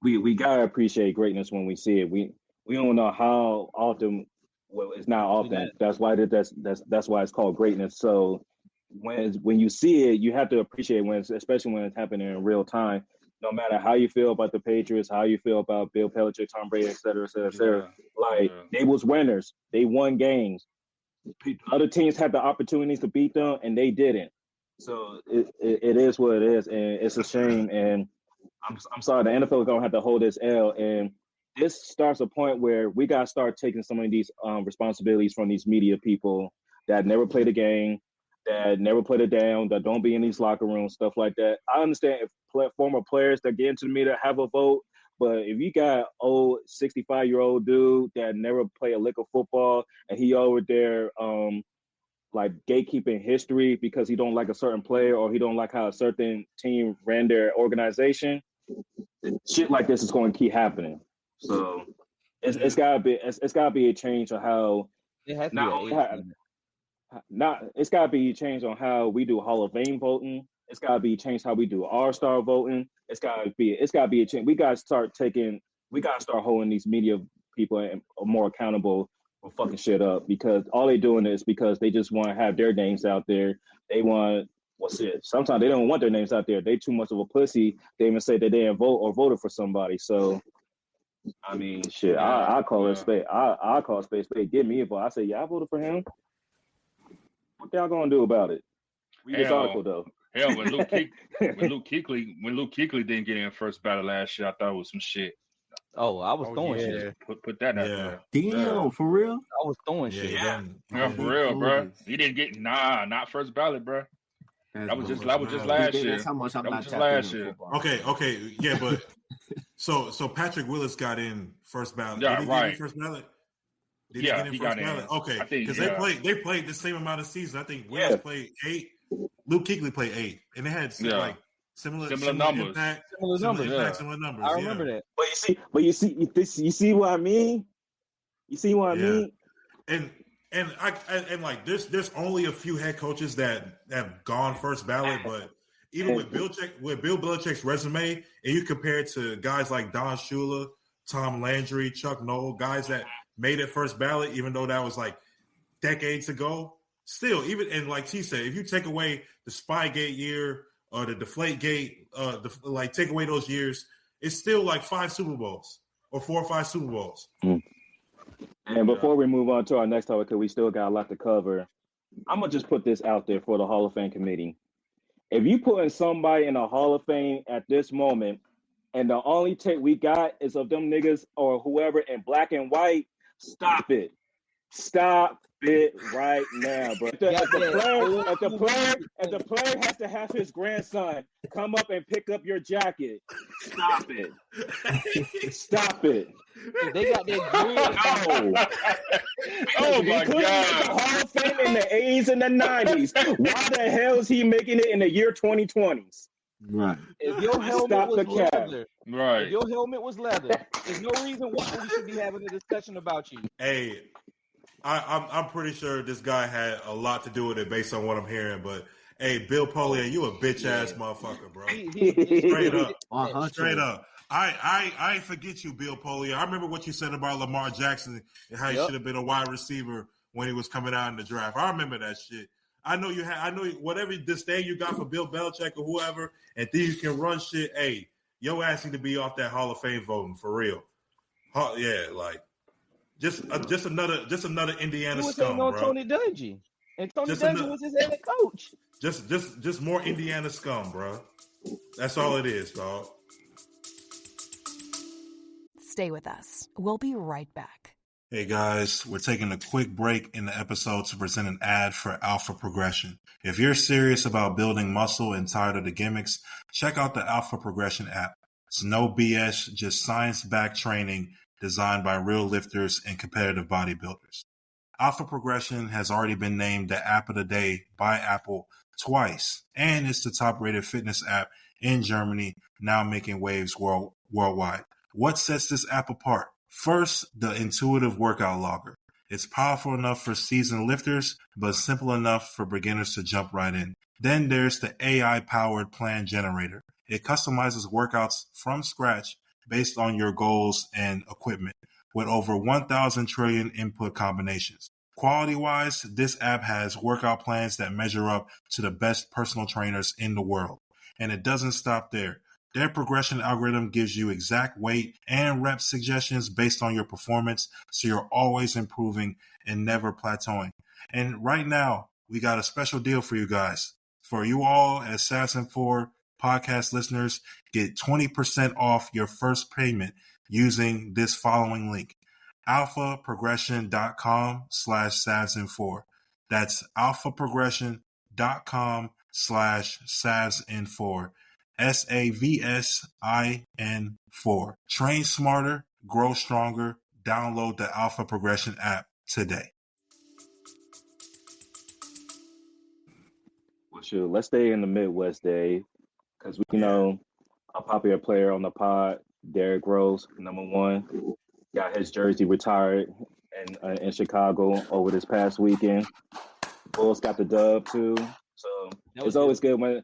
S1: we gotta appreciate greatness when we see it. We don't know how often. Well, it's not often. That's why that's why it's called greatness. So when you see it, you have to appreciate especially when it's happening in real time. No matter how you feel about the Patriots, how you feel about Bill Belichick, Tom Brady, et cetera, et cetera, et cetera. They was winners. They won games. Other teams had the opportunities to beat them, and they didn't. So it is what it is, and it's a shame. And I'm sorry, the NFL is going to have to hold this L. And this starts a point where we got to start taking some of these responsibilities from these media people that never played a game, that never put it down, that don't be in these locker rooms, stuff like that. I understand if former players that get into the media have a vote, but if you got old 65-year-old dude that never played a lick of football and he over there like gatekeeping history because he don't like a certain player or he don't like how a certain team ran their organization, shit like this is going to keep happening. So it's gotta be a change on how it's got to be changed on how we do Hall of Fame voting. It's got to be changed how we do All-Star voting. It's got to be a change. We got to start holding these media people more accountable for fucking shit up, because all they're doing is because they just want to have their names out there. They want, sometimes they don't want their names out there. They too much of a pussy. They even say that they didn't vote or voted for somebody. So, I mean, shit, I call it spade. I call it spade. Give me a vote. I say, yeah, I voted for him. What y'all gonna do about it? Read this article though.
S3: Hell, when Luke Kuechly didn't get in first ballot last year, I thought it was some shit.
S4: Oh, I was throwing shit.
S3: Put that out there.
S6: Damn, for real?
S4: I was throwing shit.
S3: Yeah, for real, bro. He didn't get not first ballot, bro. That was just last year.
S6: That's how much I'm not
S3: just last year.
S2: Okay, yeah, but so Patrick Willis got in first ballot.
S3: Yeah,
S2: Did he
S3: right.
S2: Get in first ballot? Did
S3: he
S2: get in
S3: got
S2: first ballot?
S3: in.
S2: Okay, because they played the same amount of seasons. I think Willis played 8. Luke Kuechly played 8, and they had like similar numbers.
S3: Impact,
S2: similar numbers.
S4: I remember that.
S1: But you see what I mean? You see what I mean?
S2: And like there's only a few head coaches that have gone first ballot, but even with Bill Belichick's resume, and you compare it to guys like Don Shula, Tom Landry, Chuck Noll, guys that made it first ballot, even though that was like decades ago. Still, even and like T said, if you take away the Spygate year or the Deflategate, take away those years, it's still like 5 Super Bowls or 4 or 5 Super Bowls.
S1: And before we move on to our next topic, because we still got a lot to cover, I'm gonna just put this out there for the Hall of Fame committee. If you putting somebody in the Hall of Fame at this moment, and the only take we got is of them niggas or whoever in black and white, stop it. Stop it right now, bro. If the player has to have his grandson come up and pick up your jacket, stop it. Stop it.
S4: They got their grid.
S3: Oh my God.
S1: The Hall of Fame in the 80s and the 90s. Why the hell is he making it in the year 2020s?
S6: Right.
S4: If your helmet was leather,
S3: right.
S4: If your helmet was leather, there's no reason why we should be having a discussion about you.
S2: Hey, I'm pretty sure this guy had a lot to do with it based on what I'm hearing, but hey, Bill Polier, you a bitch ass motherfucker, bro. Straight up. I forget you, Bill Polier. I remember what you said about Lamar Jackson and how he should have been a wide receiver when he was coming out in the draft. I remember that shit. I know whatever disdain you got for Bill Belichick or whoever, and think you can run shit. Hey, your ass need to be off that Hall of Fame voting for real. Yeah, like just another Indiana scum, bro.
S4: Tony Dungy, and Tony Dungy was his head coach.
S2: Just more Indiana scum, bro. That's all it is, dog.
S8: Stay with us. We'll be right back.
S2: Hey guys, we're taking a quick break in the episode to present an ad for Alpha Progression. If you're serious about building muscle and tired of the gimmicks, check out the Alpha Progression app. It's no BS, just science-backed training designed by real lifters and competitive bodybuilders. Alpha Progression has already been named the App of the Day by Apple twice, and it's the top-rated fitness app in Germany, now making waves worldwide. What sets this app apart? First, the intuitive workout logger. It's powerful enough for seasoned lifters, but simple enough for beginners to jump right in. Then there's the AI-powered plan generator. It customizes workouts from scratch based on your goals and equipment, with over 1,000 trillion input combinations. Quality-wise, this app has workout plans that measure up to the best personal trainers in the world. And it doesn't stop there. Their progression algorithm gives you exact weight and rep suggestions based on your performance, so you're always improving and never plateauing. And right now, we got a special deal for you guys. For you all as Assassin4 podcast listeners, get 20% off your first payment using this following link, alphaprogression.com/Savsin4. That's alphaprogression.com/Savsin4. SAVSIN4. Train smarter, grow stronger. Download the Alpha Progression app today.
S1: Well, sure. Let's stay in the Midwest, Dave, because we know a popular player on the pod, Derrick Rose, #1, got his jersey retired in Chicago over this past weekend. Bulls got the dub too. So it's always good when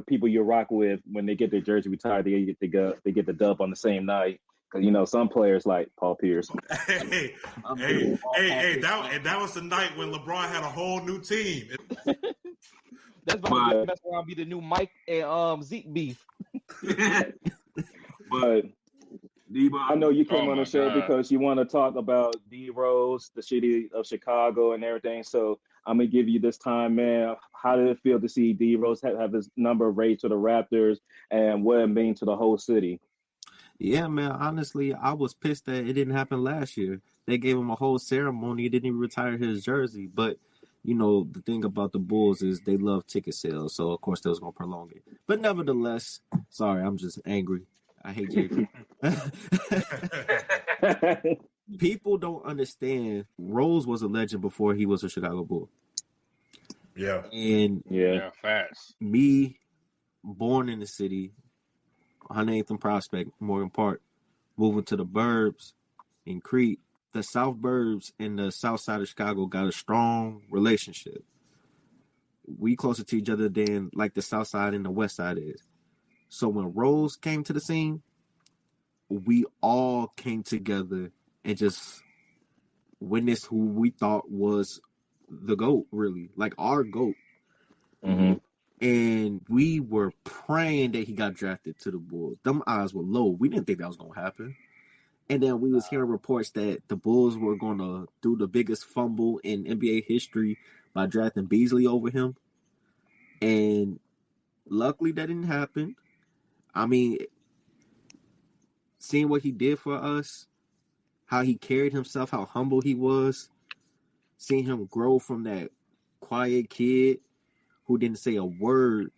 S1: people you rock with, when they get their jersey retired, they get the dub on the same night. Because some players like Paul Pierce.
S2: Hey, that was the night when LeBron had a whole new team.
S4: That's why I'll be the new Mike and Zeke beef.
S1: But D-Bowe, I know you came on the show because you want to talk about D Rose, the city of Chicago, and everything. So I'm gonna give you this time, man. How did it feel to see D Rose have his number raised to the Raptors, and what it mean to the whole city?
S6: Yeah, man. Honestly, I was pissed that it didn't happen last year. They gave him a whole ceremony. He didn't even retire his jersey. But, the thing about the Bulls is they love ticket sales. So, of course, they was going to prolong it. But nevertheless, sorry, I'm just angry. I hate Jerry. People don't understand Rose was a legend before he was a Chicago Bull.
S2: Yeah.
S6: And
S3: fast.
S6: Me, born in the city, 108th and Prospect, Morgan Park, moving to the burbs in Crete. The South Burbs and the South Side of Chicago got a strong relationship. We closer to each other than like the South Side and the West Side is. So when Rose came to the scene, we all came together and just witnessed who we thought was the GOAT, really, like our GOAT.
S1: Mm-hmm.
S6: And we were praying that he got drafted to the Bulls. Them odds were low. We didn't think that was going to happen. And then we was hearing reports that the Bulls were going to do the biggest fumble in NBA history by drafting Beasley over him. And luckily that didn't happen. I mean, seeing what he did for us, how he carried himself, how humble he was, seeing him grow from that quiet kid who didn't say a word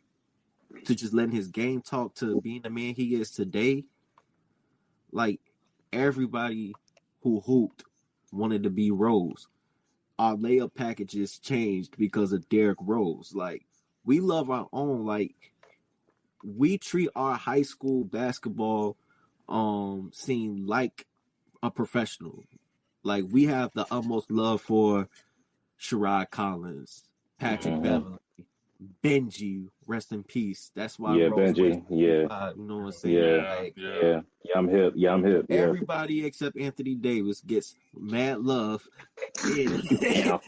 S6: to just letting his game talk to being the man he is today. Like, everybody who hooped wanted to be Rose. Our layup packages changed because of Derrick Rose. Like, we love our own. Like, we treat our high school basketball scene like a professional. Like, we have the utmost love for Sherrod Collins, Patrick Beverly, Benji, rest in peace. That's why Rose
S1: Benji,
S6: you know what I'm saying?
S1: Yeah, I'm hip. Yeah.
S6: Everybody except Anthony Davis gets mad love.
S1: Damn.
S3: Oh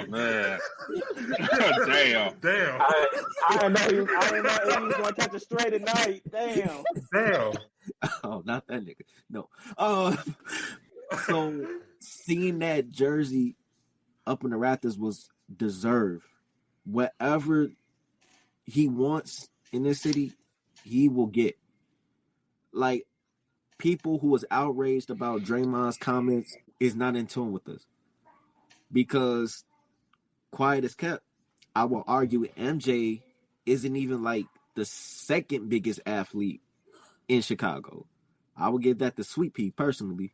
S3: man.
S2: Damn.
S1: I didn't know he was gonna catch a straight at night. Damn.
S6: Oh, not that nigga. No. So seeing that jersey up in the Raptors was deserved. Whatever he wants in this city, he will get. Like, people who was outraged about Draymond's comments is not in tune with us. Because, quiet as kept, I will argue MJ isn't even like the second biggest athlete in Chicago. I would give that to Sweet Pea personally.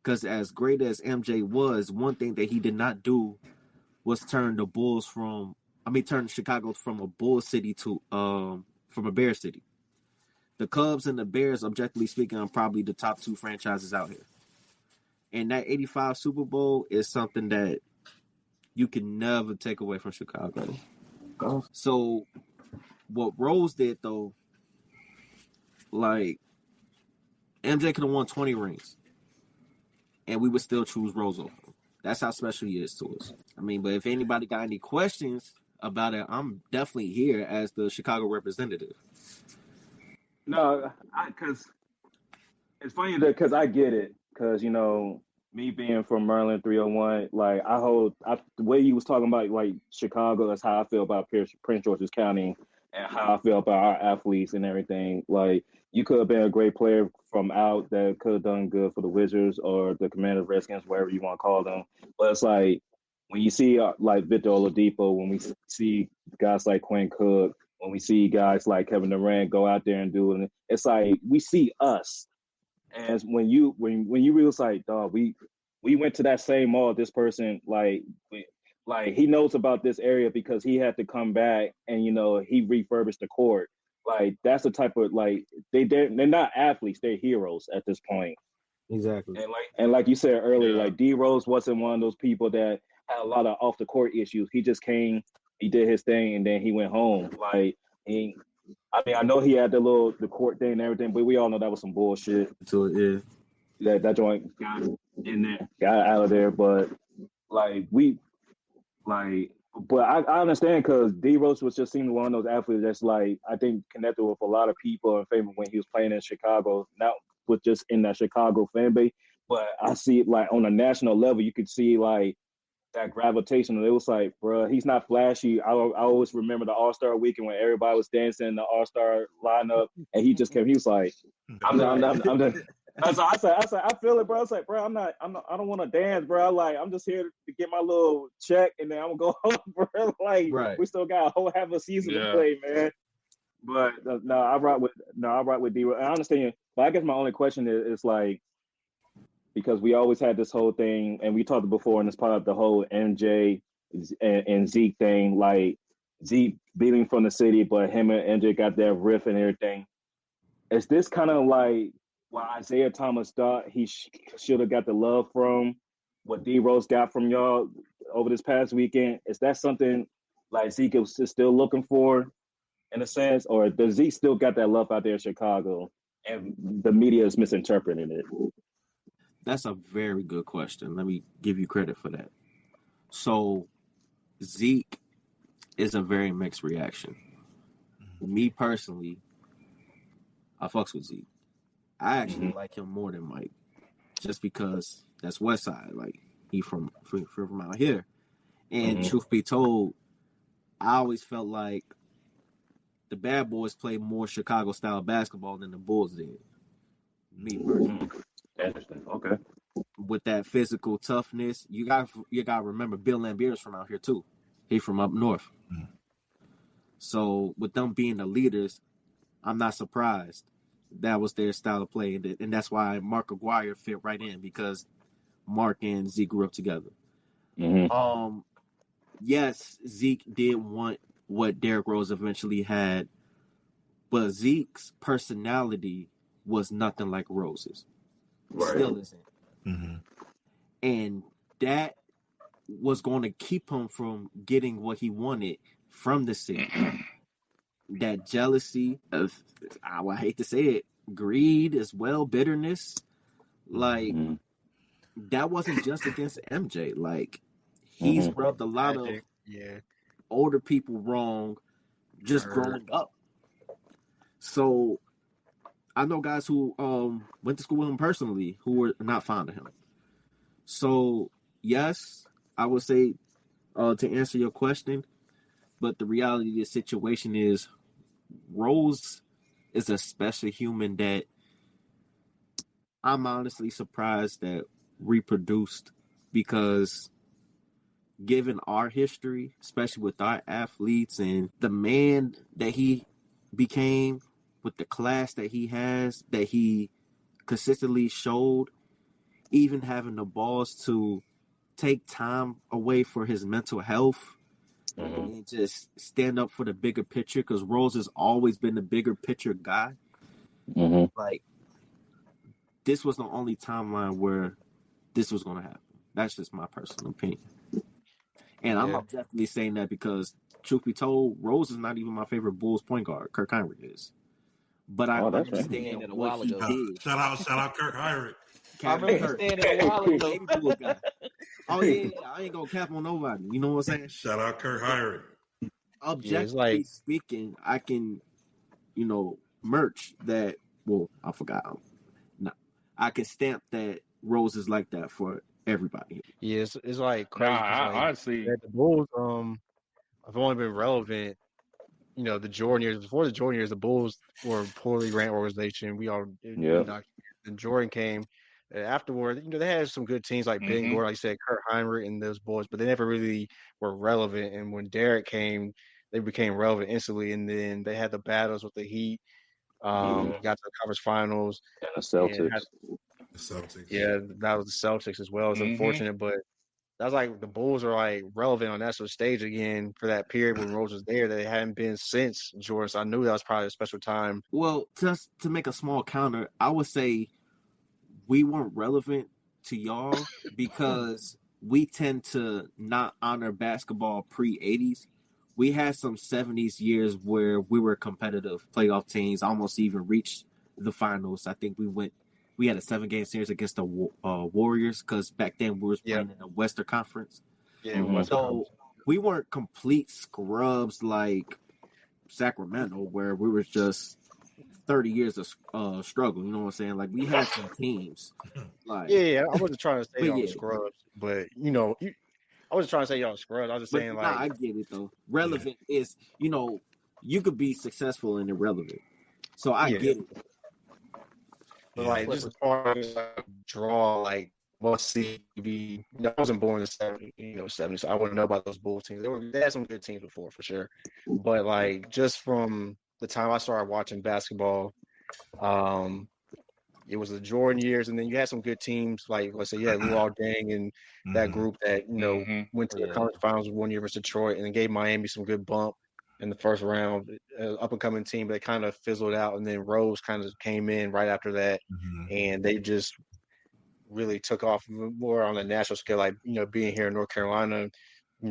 S6: Because as great as MJ was, one thing that he did not do was turn Chicago from a Bull city to from a Bear city. The Cubs and the Bears, objectively speaking, are probably the top two franchises out here. And that 85 Super Bowl is something that you can never take away from Chicago. So what Rose did, though, like, MJ could have won 20 rings, and we would still choose Rose over him. That's how special he is to us. I mean, but if anybody got any questions about it, I'm definitely here as the Chicago representative.
S1: No, because it's funny because I get it. Because, me being from Maryland 301, like, the way you was talking about, like, Chicago, that's how I feel about Prince George's County and how I feel about our athletes and everything. Like, you could have been a great player from out that could have done good for the Wizards or the Commanders, Redskins, whatever you want to call them. But it's like, when you see like Victor Oladipo, when we see guys like Quinn Cook, when we see guys like Kevin Durant go out there and do it, it's like we see us. And when you realize, like, dog, we went to that same mall. This person, like he knows about this area because he had to come back and he refurbished the court. Like, that's the type of, like, they're not athletes, they're heroes at this point.
S6: Exactly.
S1: And like you said earlier, like, D Rose wasn't one of those people that had a lot of off the court issues. He just came, he did his thing, and then he went home. Like, I know he had the court thing and everything, but we all know that was some bullshit.
S6: So
S1: That joint got in there, got out of there. But but I understand because D Rose was just seeming one of those athletes that's, like, I think connected with a lot of people in favor when he was playing in Chicago, not with just in that Chicago fan base, but I see it, like, on a national level, you could see, like, that gravitation. It was like, bro, he's not flashy. I always remember the All-Star weekend when everybody was dancing in the All-Star lineup, and he just came. He was like, I'm done. I said, I feel it, bro. I was like, bro, I don't want to dance, bro. I'm just here to get my little check, and then I'm gonna go home, bro. We still got a whole half a season to play, man. But no, I rock with D. I understand, but I guess my only question is like, because we always had this whole thing, and we talked before in this part of the whole MJ and Zeke thing, like Zeke beating from the city, but him and MJ got that riff and everything. Is this kind of like what Isaiah Thomas thought he should have got the love from, what D Rose got from y'all over this past weekend? Is that something like Zeke is still looking for, in a sense, or does Zeke still got that love out there in Chicago, and the media is misinterpreting it?
S6: That's a very good question. Let me give you credit for that. So Zeke is a very mixed reaction. Me personally, I fucks with Zeke. I actually like him more than Mike, just because that's West Side. Like, he from out here. And truth be told, I always felt like the Bad Boys played more Chicago style basketball than the Bulls did. Me personally.
S1: Interesting. Okay.
S6: With that physical toughness, you got to remember Bill Lambier's from out here too. He from up north. So with them being the leaders, I'm not surprised that was their style of play, and that's why Mark Aguirre fit right in, because Mark and Zeke grew up together. Yes, Zeke did want what Derrick Rose eventually had, but Zeke's personality was nothing like Rose's. Still isn't. And that was going to keep him from getting what he wanted from the city. That jealousy of, I hate to say it, greed as well, bitterness. Like, that wasn't just against MJ. Like, he's rubbed a lot of older people wrong just growing up. So I know guys who went to school with him personally who were not fond of him. So, yes, I would say to answer your question, but the reality of the situation is Rose is a special human that I'm honestly surprised that reproduced, because given our history, especially with our athletes and the man that he became, with the class that he has, that he consistently showed, even having the balls to take time away for his mental health and just stand up for the bigger picture, because Rose has always been the bigger picture guy. Like, this was the only timeline where this was going to happen. That's just my personal opinion. And I'm definitely saying that because, truth be told, Rose is not even my favorite Bulls point guard. Kirk Hinrich is. But I understand what he did.
S2: Shout out Kirk Hinrich.
S4: I remember saying it a while ago.
S6: Oh, yeah, I ain't going to cap on nobody. You know what I'm saying?
S2: Shout out Kirk Hinrich.
S6: Objectively speaking, I can, merch that. Well, I forgot. No, I can stamp that Rose is like that for everybody.
S5: Yeah, it's like crazy.
S3: Honestly,
S5: the Bulls have only been relevant. The Jordan years. Before the Jordan years, the Bulls were a poorly ran organization. We all then Jordan came. Afterward, they had some good teams like Ben Gordon, like you said, Kurt Hinrich and those boys, but they never really were relevant. And when Derrick came, they became relevant instantly. And then they had the battles with the Heat, got to the conference finals.
S1: And the Celtics.
S5: Yeah, that was the Celtics as well. It's unfortunate, but that's like the Bulls are like relevant on that sort of stage again for that period when Rose was there that they hadn't been since Jordan. So I knew that was probably a special time.
S6: Well, just to make a small counter, I would say we weren't relevant to y'all because we tend to not honor basketball pre-'80s. We had some 70s years where we were competitive playoff teams, almost even reached the finals. I think we had a 7-game series against the Warriors because back then we were playing in the Western Conference.
S5: Yeah,
S6: so we weren't complete scrubs like Sacramento where we were just 30 years of struggle. You know what I'm saying? Like, we had some teams. Like,
S5: I wasn't trying to say on scrubs, but I wasn't trying to say y'all scrubs. I was just saying like
S6: I get it though. Relevant is you could be successful and irrelevant. So I get it.
S5: But like just as far as like, draw like must see TV. I wasn't born in the 70s, so I wouldn't know about those Bulls teams. They had some good teams before for sure. But like just from the time I started watching basketball, it was the Jordan years, and then you had some good teams like let's say you had Luol Deng and that group that went to the conference finals 1 year versus Detroit, and then gave Miami some good bump in the first round. Up and coming team, but they kind of fizzled out, and then Rose kind of came in right after that, and they just really took off more on a national scale. Like being here in North Carolina, I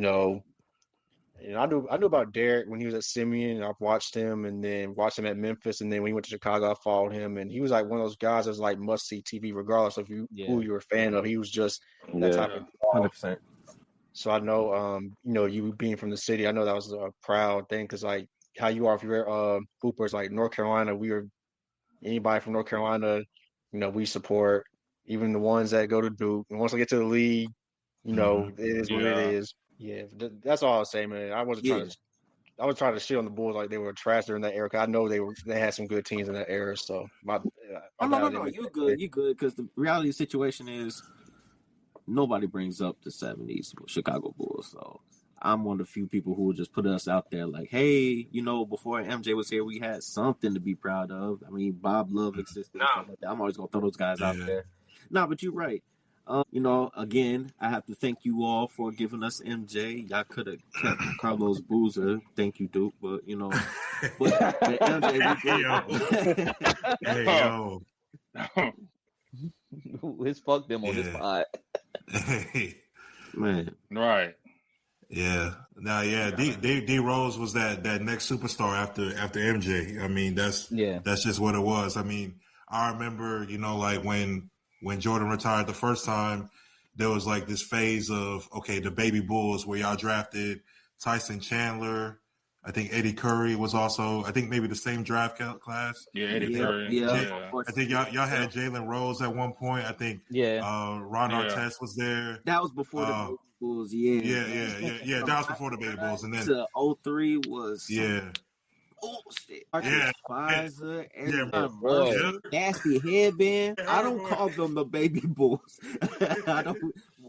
S5: knew about Derrick when he was at Simeon. I've watched him, and then watched him at Memphis, and then when he went to Chicago, I followed him, and he was like one of those guys that's like must see TV, regardless of who you were a fan of. He was just that type of
S6: 100%.
S5: So I know, you being from the city, I know that was a proud thing because like how you are if you're hoopers, like North Carolina, anybody from North Carolina, we support. Even the ones that go to Duke, and once I get to the league, it is what it is. Yeah, that's all I was saying, man. I wasn't trying to shit on the Bulls like they were trash during that era. Cause I know they had some good teams in that era. So no,
S6: you good, because the reality of the situation is nobody brings up the 70s Chicago Bulls. So I'm one of the few people who will just put us out there like, hey, before MJ was here, we had something to be proud of. I mean, Bob Love existed. Stuff like that. I'm always gonna throw those guys out there. No, but you're right. Again, I have to thank you all for giving us MJ. Y'all could have kept Carlos Boozer. Thank you, Duke. But but MJ,
S4: His fuck them on this pod.
S6: Man,
S3: right?
S2: Yeah. Now, D Rose was that next superstar after MJ. I mean, that's just what it was. I mean, I remember, like when Jordan retired the first time, there was like this phase of, okay, the baby Bulls where y'all drafted Tyson Chandler. I think Eddie Curry was also, I think maybe the same draft class.
S3: Yeah, Eddie Curry.
S2: Yeah. I think y'all had Jalen Rose at one point. I think Ron Artest was there.
S6: That was before the baby Bulls.
S2: Yeah. That was before the baby Bulls. And then
S6: 03 was bullshit. Pfizer, nasty headband. I don't call them the baby Bulls. I don't.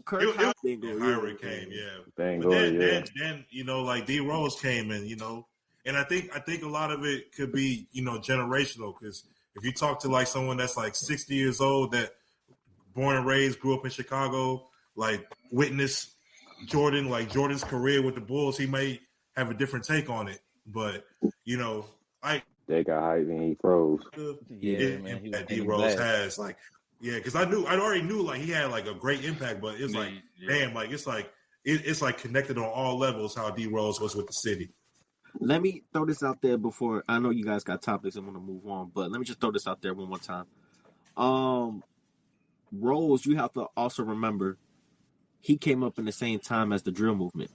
S2: Hurricane, Then like D Rose came in, and I think a lot of it could be generational, because if you talk to like someone that's like 60 years old that born and raised, grew up in Chicago, like witnessed Jordan's career with the Bulls, he may have a different take on it. But
S1: they got hype and he froze.
S2: That D Rose has because I already knew like he had like a great impact, but it's like damn, like it's like connected on all levels how D Rose was with the city.
S6: Let me throw this out there before I know you guys got topics and want to move on, but let me just throw this out there one more time. Rose, you have to also remember he came up in the same time as the drill movement.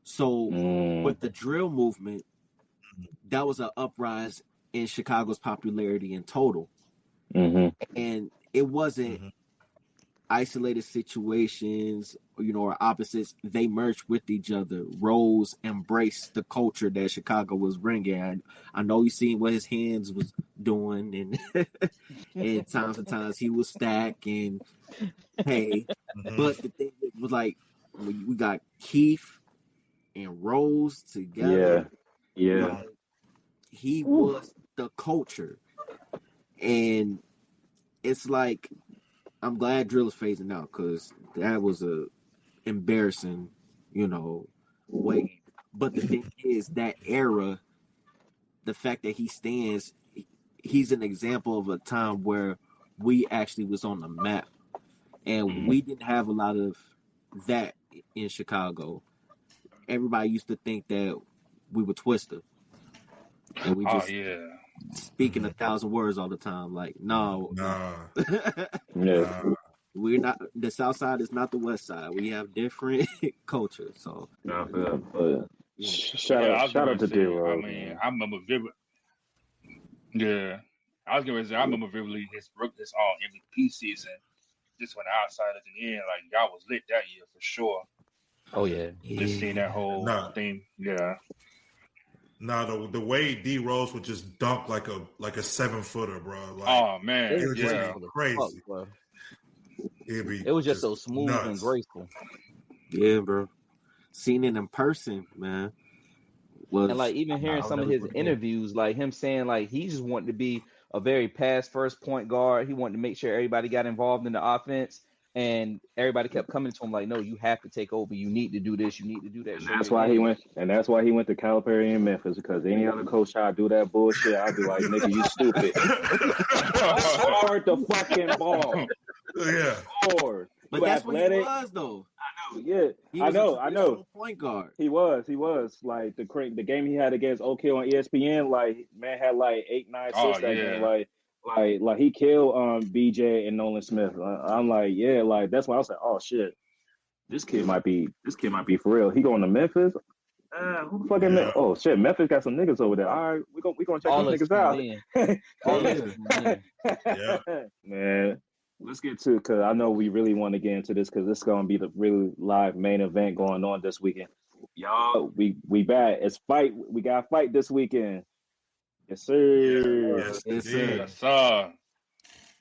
S6: So with the drill movement, that was an uprise in Chicago's popularity in total. And it wasn't isolated situations, or opposites. They merged with each other. Rose embraced the culture that Chicago was bringing. I know you seen what his hands was doing, and times and times he was stacking. Hey, but the thing was like we got Keith and Rose together. Like, he was the culture, and it's like I'm glad Drill is phasing out, because that was a embarrassing, way. But the thing is, that era, the fact that he stands, he's an example of a time where we actually was on the map, and we didn't have a lot of that in Chicago. Everybody used to think that we were Twister, and we just speaking 1,000 words all the time. Like, no. We're not. The South Side is not the West Side. We have different cultures. So,
S1: shout out to D Rose.
S3: I mean, I remember vividly. Yeah, I was gonna say I remember vividly his MVP season. Just when the outsiders in the end, like y'all was lit that year for sure.
S4: Oh yeah.
S3: Just seeing that whole thing. Yeah.
S2: No, the way D Rose would just dunk like a 7-footer, bro. Like,
S3: oh man,
S2: it would just
S3: yeah,
S2: be crazy.
S4: Fuck,
S2: It
S4: was just so smooth
S2: nuts.
S4: and graceful.
S6: Yeah, bro. Seen it in person, man.
S4: And like even hearing some of his interviews, like him saying like he just wanted to be a very pass first point guard. He wanted to make sure everybody got involved in the offense, and everybody kept coming to him like, "No, you have to take over. You need to do this. You need to do that."
S1: And that's why he went. And that's why he went to Calipari in Memphis, because any other coach try to do that bullshit, I'd be like, "Nigga, you stupid." Hard the fucking ball.
S2: Yeah.
S1: Hard.
S6: But that's what he was, though.
S1: I know. Yeah, I know.
S6: Point guard.
S1: He was. Like the game he had against OK on ESPN. Like man had like 8, 9, 6 that game. Like he killed BJ and Nolan Smith. I'm like, yeah, like that's why I was like, oh shit, this kid might be for real. He going to Memphis. Who the fucking Memphis? Oh shit, Memphis got some niggas over there. All right, we gonna check those niggas out.
S2: Yeah.
S1: Man. Let's get to it, because I know we really want to get into this, because this is going to be the really live main event going on this weekend. Y'all, we back. It's fight. We got a fight this weekend. Yes, sir.
S2: Yes,
S3: sir.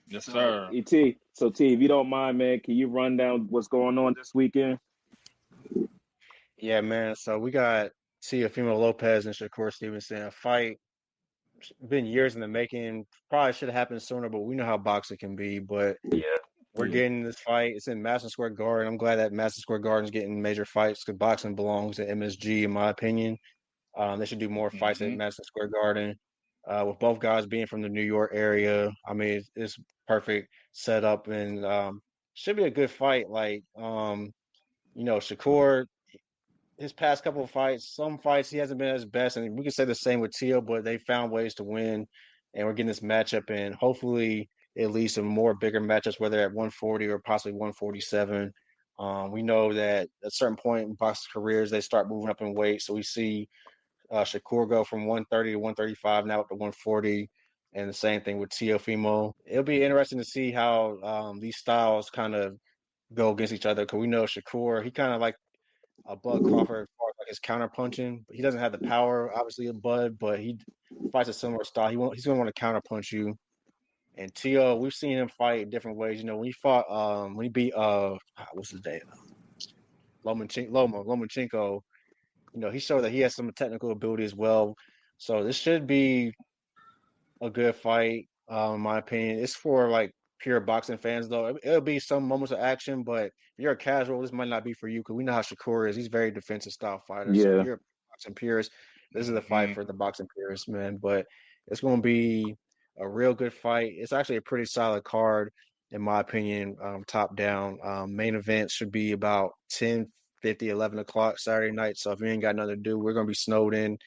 S3: Yes, sir.
S1: ET. So, T, if you don't mind, man, can you run down what's going on this weekend?
S5: Yeah, man. So we got Teofimo Lopez and Shakur Stevenson. A fight. Been years in the making. Probably should have happened sooner, but we know how boxing can be. But we're getting this fight. It's in Madison Square Garden. I'm glad that Madison Square Garden is getting major fights, because boxing belongs to MSG, in my opinion. They should do more fights at Madison Square Garden. With both guys being from the New York area, I mean, it's perfect setup, and should be a good fight. Like, Shakur, his past couple of fights, some fights he hasn't been at his best, and we can say the same with Teo, but they found ways to win, and we're getting this matchup, and hopefully it leads to more bigger matchups, whether at 140 or possibly 147. We know that at a certain point in boxing careers, they start moving up in weight, so we see Shakur go from 130 to 135, now up to 140, and the same thing with Teofimo. It'll be interesting to see how these styles kind of go against each other, because we know Shakur, he kind of like Bud Crawford as far as like his counter punching. He doesn't have the power, obviously, of Bud, but he fights a similar style. He's gonna want to counter punch you. And Teo, we've seen him fight in different ways. When he fought, when he beat what's his name, Lomachenko. He showed that he has some technical ability as well. So this should be a good fight, in my opinion. It's for like pure boxing fans, though. It'll be some moments of action, but if you're a casual, this might not be for you, because we know how Shakur is. He's a very defensive style fighter.
S1: Yeah.
S5: So if you're a boxing purist, this is the fight for the boxing purists, man. But it's going to be a real good fight. It's actually a pretty solid card, in my opinion, top down. Main event should be about 10:50, 11 o'clock Saturday night. So if you ain't got nothing to do, we're going to be snowed in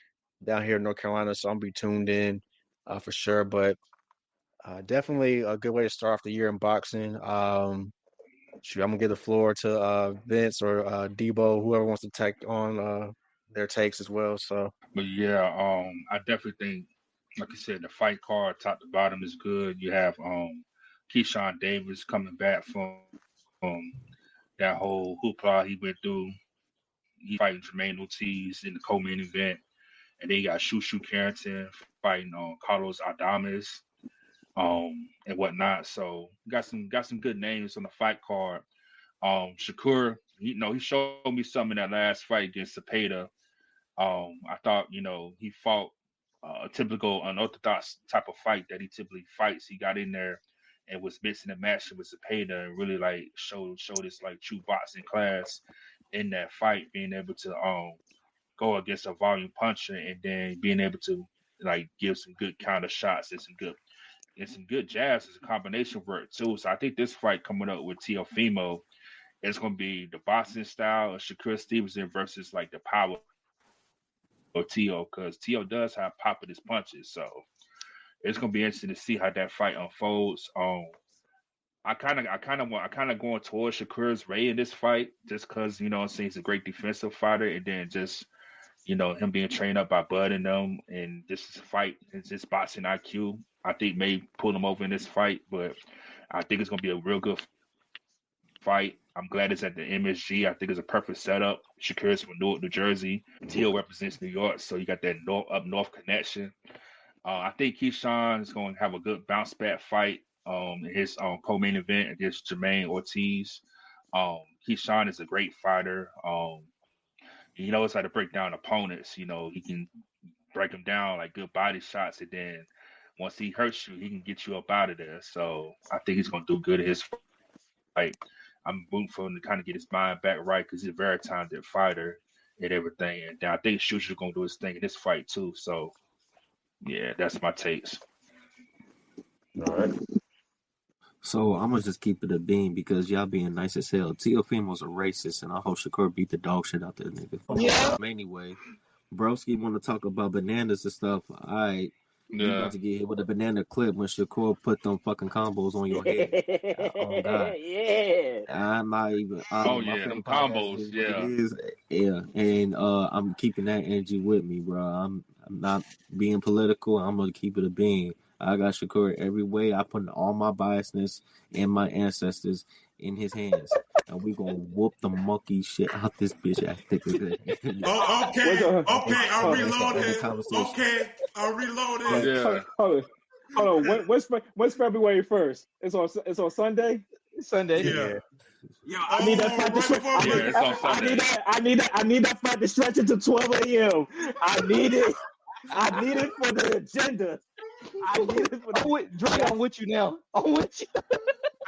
S5: down here in North Carolina, so I'm going to be tuned in for sure. But definitely a good way to start off the year in boxing. I'm gonna give the floor to Vince or Dee Bowe, whoever wants to take on their takes as well. So,
S3: but yeah, I definitely think, like you said, the fight card top to bottom is good. You have Keyshawn Davis coming back from that whole hoopla he went through. He fighting Jermaine Ortiz in the co-main event, and then you got Shushu Carrington fighting Carlos Adames. And whatnot. So got some good names on the fight card. Shakur, he showed me something in that last fight against Cepeda. I thought, he fought a typical unorthodox type of fight that he typically fights. He got in there and was mixing and matching with Cepeda, and really like showed his like true boxing class in that fight, being able to go against a volume puncher, and then being able to like give some good counter shots and some good jabs as a combination work too. So I think this fight coming up with Teofimo is going to be the boxing style of Shakur Stevenson versus like the power of Teo, because Teo does have pop in his punches. So it's going to be interesting to see how that fight unfolds. I kind of going towards Shakur's way in this fight, just because he's a great defensive fighter, and then just him being trained up by Bud and them, and this fight is just boxing IQ. I think may pull him over in this fight, but I think it's going to be a real good fight. I'm glad it's at the MSG. I think it's a perfect setup. Shakur's from Newark, New Jersey. Teal represents New York, so you got that up north connection. I think Keyshawn is going to have a good bounce back fight in his co-main event against Jermaine Ortiz. Keyshawn is a great fighter. He knows how to break down opponents. You know, he can break them down like good body shots, and then once he hurts you, he can get you up out of there. So I think he's going to do good in his fight. I'm rooting for him to kind of get his mind back right because he's a very talented fighter and everything. And I think Shusha's going to do his thing in this fight too. So, yeah, that's my takes.
S1: All right.
S6: So I'm gonna just keep it a beam because y'all being nice as hell. Teofimo's a racist, and I hope Shakur beat the dog shit out that nigga. Yeah. Anyway, Broski want to talk about bananas and stuff. All right. You about to get hit with a banana clip when Shakur put them fucking combos on your head. Oh God.
S1: Yeah.
S6: I'm not even.
S3: Them combos.
S6: Yeah. And I'm keeping that energy with me, bro. I'm not being political. I'm gonna keep it a beam. I got Shakur every way. I put all my biasness and my ancestors in his hands. And we gonna whoop the monkey shit out this bitch ass nigga.
S2: Okay, I reloaded.
S3: Yeah.
S1: Hold on. When's February 1st? It's on Sunday?
S4: Sunday.
S2: Yeah.
S1: Yo, I need that fight to stretch. I need that fight to stretch into 12 a.m. I need it for the agenda. I need it for the
S4: Dre, I'm with you now. I'm with you.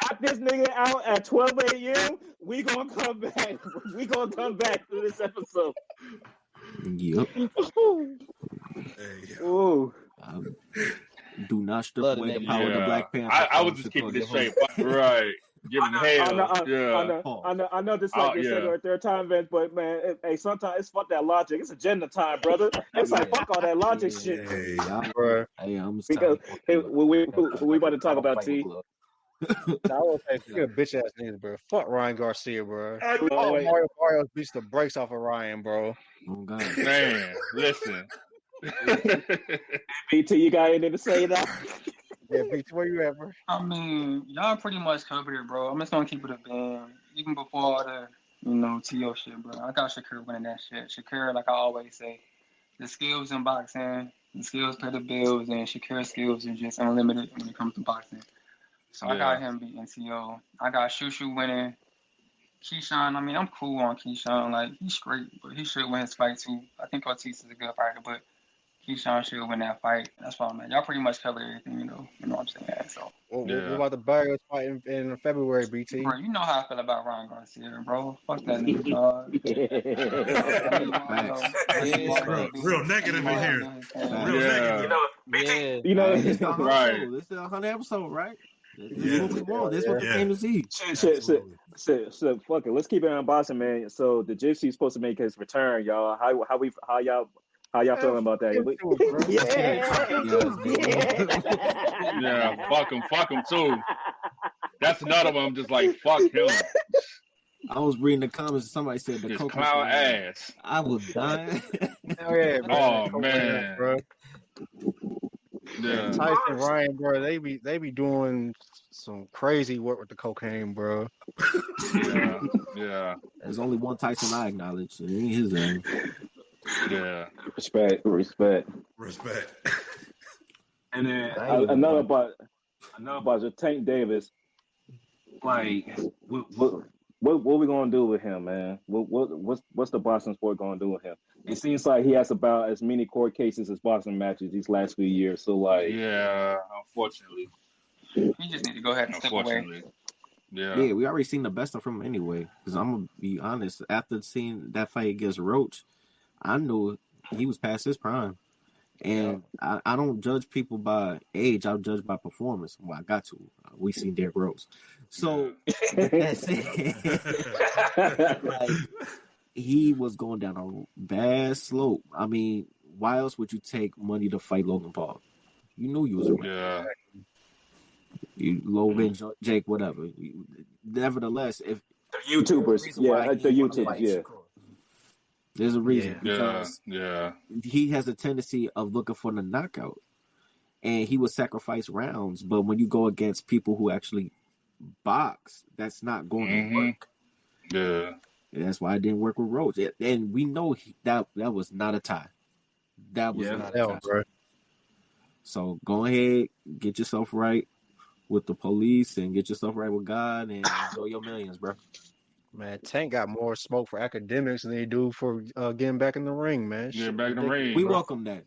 S1: Knock this nigga out at 12 a.m. We gonna come back. We gonna come back to this episode.
S6: Yep.
S1: Ooh.
S6: Do not strip away the power of the Black Panther.
S3: I was just keeping this straight. Right. Give him hell.
S1: I know this like your second or third time, Vince, but man, hey, sometimes it's fuck that logic. It's agenda time, brother. It's like fuck all that logic shit.
S6: Hey, I'm
S1: because we about to talk about T.
S5: I will say good bitch ass niggas, bro. Fuck Ryan Garcia, bro. Mario beats the brakes off of Ryan, bro.
S6: Oh God,
S3: man, listen.
S1: BT, you got anything to say that?
S5: Yeah, BT, where you at, bro?
S7: I mean, y'all pretty much covered it, bro. I'm just gonna keep it a band. Even before all the, TO shit, bro. I got Shakur winning that shit. Shakur, like I always say, the skills in boxing, the skills pay the bills, and Shakur's skills are just unlimited when it comes to boxing. So I got him beating T.O. I got Shushu winning. Keyshawn, I mean, I'm cool on Keyshawn. Like, he's great, but he should win his fight, too. I think Ortiz is a good fighter, but Keyshawn should win that fight. That's why, man. Y'all pretty much covered everything, You know what I'm saying? So.
S5: What about the Barrios fight in February, BT?
S7: Bro, you know how I feel about Ryan Garcia, bro. Fuck that nigga, dog.
S2: Real negative in here. Real negative.
S1: BT,
S6: right. This is the 100th episode, right? This is what we want. This is what the game is.
S1: Shit, fuck it. Let's keep it on boxing, man. So the Gypsy's supposed to make his return, y'all. How y'all feeling about that?
S3: Fuck him too. That's another one. I'm just like, fuck him.
S6: I was reading the comments. Somebody said the
S3: clown ass.
S6: I was dying.
S3: Oh man,
S5: bro. Yeah. Tyson Ryan, bro, they be doing some crazy work with the cocaine, bro.
S3: Yeah.
S6: There's only one Tyson I acknowledge, and it ain't his name.
S3: Yeah.
S1: Respect. And then another about Tank Davis. Like, what we gonna do with him, man? What's the boxing sport gonna do with him? It seems like he has about as many court cases as boxing matches these last few years. So like,
S3: unfortunately,
S7: he just need to go ahead and step away.
S3: Yeah,
S6: we already seen the best of him anyway. Because I'm gonna be honest, after seeing that fight against Roach, I knew he was past his prime. And I don't judge people by age. I'll judge by performance. Well, I got to. We seen Derrick Rose. So that's it. Like, he was going down a bad slope. I mean, why else would you take money to fight Logan Paul? You knew you was around.
S3: Yeah.
S6: Logan, Jake, whatever. Nevertheless, if
S1: the YouTubers, the YouTubers,
S6: there's a reason because he has a tendency of looking for the knockout, and he would sacrifice rounds. But when you go against people who actually box, that's not going to work.
S3: Yeah.
S6: And that's why I didn't work with Rose. And we know that was not a tie. That was not a tie.
S5: Bro.
S6: So go ahead, get yourself right with the police and get yourself right with God and enjoy your millions, bro.
S5: Man, Tank got more smoke for academics than they do for getting back in the ring, man.
S3: Getting back in the ring.
S6: We
S3: bro.
S6: welcome that.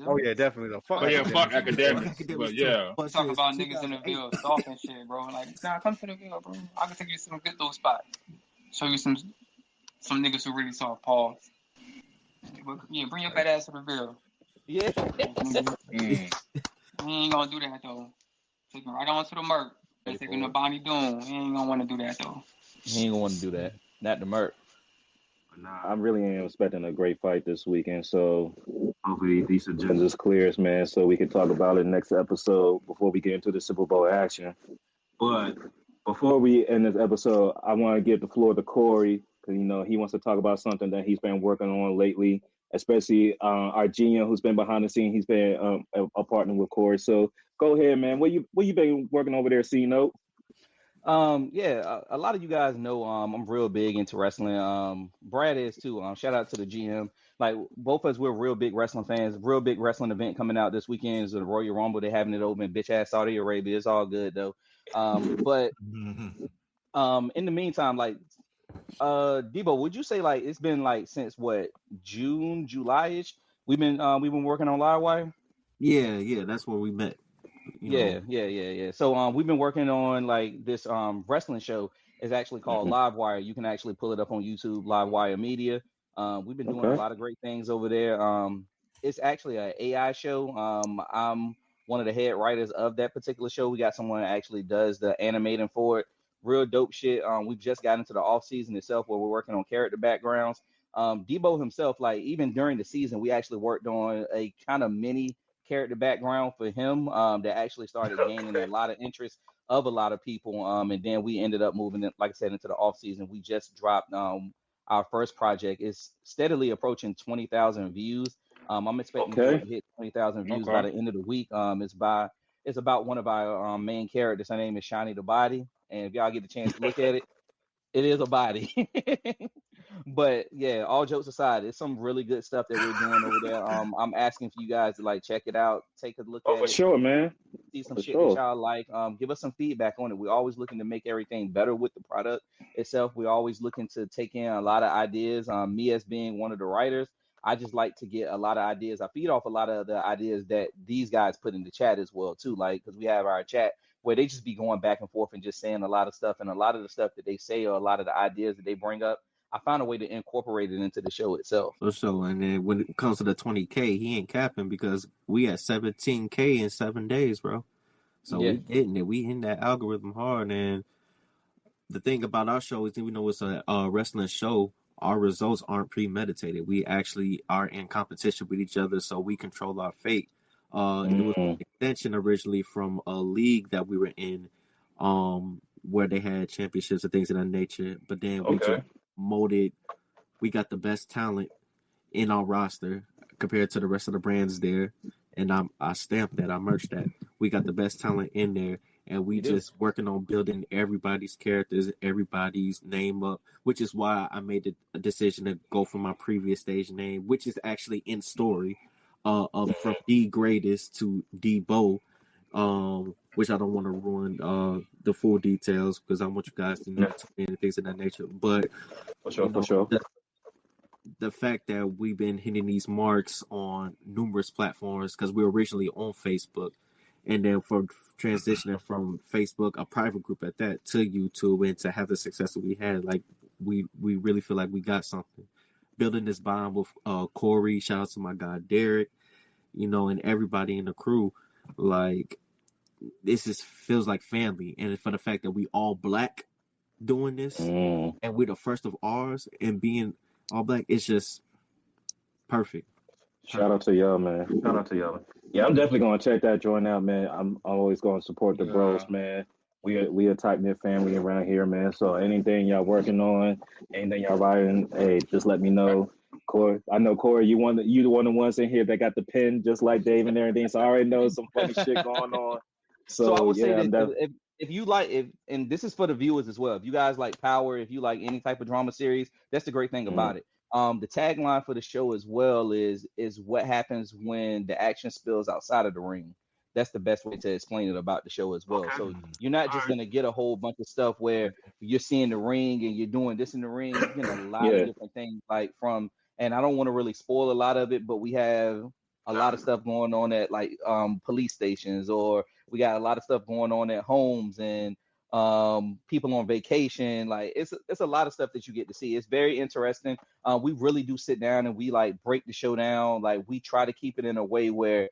S5: Oh yeah, definitely. The fuck.
S3: Oh yeah, fuck academics. But yeah,
S6: But
S7: talk about niggas in the field, soft and shit, bro. Like, nah, come to the field, bro. I can take you to some good little spots. Show you some niggas who really soft. Pause. But yeah, bring your fat ass to the field.
S4: Yeah.
S7: He ain't gonna do that though. Take him right on to the Merc. Take him to Bonnie Doon. He ain't gonna want to do that though.
S4: He ain't gonna want to do that. Not the Merc.
S1: Nah, I really am expecting a great fight this weekend. So hopefully these agendas clears, man, so we can talk about it next episode before we get into the Super Bowl action. But before we end this episode, I want to give the floor to Corey because he wants to talk about something that he's been working on lately, especially our GM who's been behind the scene. He's been a partner with Corey. So go ahead, man. What you been working over there, C-Note?
S4: Yeah, a lot of you guys know I'm real big into wrestling. Brad is too. Shout out to the GM. Like both of us, we're real big wrestling fans. Real big wrestling event coming out this weekend is the Royal Rumble. They're having it over in bitch ass Saudi Arabia. It's all good though. But in the meantime, like Debo, would you say like it's been like since what June, July-ish? We've been working on Livewire?
S6: Yeah, that's where we met.
S4: Yeah. So we've been working on like this wrestling show is actually called Livewire. You can actually pull it up on YouTube, Livewire Media. We've been doing a lot of great things over there. It's actually an AI show. I'm one of the head writers of that particular show. We got someone that actually does the animating for it. Real dope shit. We've just got into the off season itself where we're working on character backgrounds. Debo himself, like even during the season, we actually worked on a kind of mini character background for him that actually started gaining a lot of interest of a lot of people. And then we ended up moving it, like I said, into the off season. We just dropped our first project. It's steadily approaching 20,000 views. I'm expecting to hit 20,000 views by the end of the week. It's about one of our main characters. Her name is Shiny the Body. And if y'all get the chance to look at it, it is a body. But yeah, all jokes aside, it's some really good stuff that we're doing over there. I'm asking for you guys to like check it out, take a look at it.
S1: For sure, man.
S4: See some shit that y'all like. Give us some feedback on it. We're always looking to make everything better with the product itself. We're always looking to take in a lot of ideas. Me as being one of the writers, I just like to get a lot of ideas. I feed off a lot of the ideas that these guys put in the chat as well too. Like because we have our chat where they just be going back and forth and just saying a lot of stuff, and a lot of the stuff that they say or a lot of the ideas that they bring up, I found a way to incorporate it into the show itself.
S6: For sure. And then when it comes to the 20K, he ain't capping because we at 17K in 7 days, bro. So we getting it. We in that algorithm hard. And the thing about our show is even though it's a wrestling show, our results aren't premeditated. We actually are in competition with each other, so we control our fate. It was an extension originally from a league that we were in where they had championships and things of that nature. But then we just molded. We got the best talent in our roster compared to the rest of the brands there. And I stamped that. I merged that. We got the best talent in there. And we just working on building everybody's characters, everybody's name up, which is why I made the decision to go for my previous stage name, which is actually in story. From D Greatest to Dee Bowe, which I don't want to ruin the full details because I want you guys to know and things of that nature. But
S1: for sure.
S6: The fact that we've been hitting these marks on numerous platforms because we were originally on Facebook, and then for transitioning from Facebook, a private group at that, to YouTube, and to have the success that we had, like we really feel like we got something. Building this bond with Corey, shout out to my guy Derrick, and everybody in the crew. Like this feels like family, and for the fact that we all black doing this, and we're the first of ours, and being all black, it's just perfect.
S1: Shout out to y'all, man. Shout out to y'all. Yeah, I'm definitely gonna check that joint out, man. I'm always gonna support the bros, man. We a tight knit family around here, man. So anything y'all working on, anything y'all writing, hey, just let me know. Corey, I know Corey, you one of the ones in here that got the pen just like Dave and everything. So I already know some funny shit going on.
S4: So I would say that if you like, and this is for the viewers as well. If you guys like Power, if you like any type of drama series, that's the great thing about it. The tagline for the show as well is what happens when the action spills outside of the ring. That's the best way to explain it about the show as well. Okay. So you're not just gonna get a whole bunch of stuff where you're seeing the ring and you're doing this in the ring. You're getting a lot of different things, like from, and I don't want to really spoil a lot of it, but we have a lot of stuff going on at like police stations, or we got a lot of stuff going on at homes and people on vacation. Like it's a lot of stuff that you get to see. It's very interesting. We really do sit down and we like break the show down. Like we try to keep it in a way where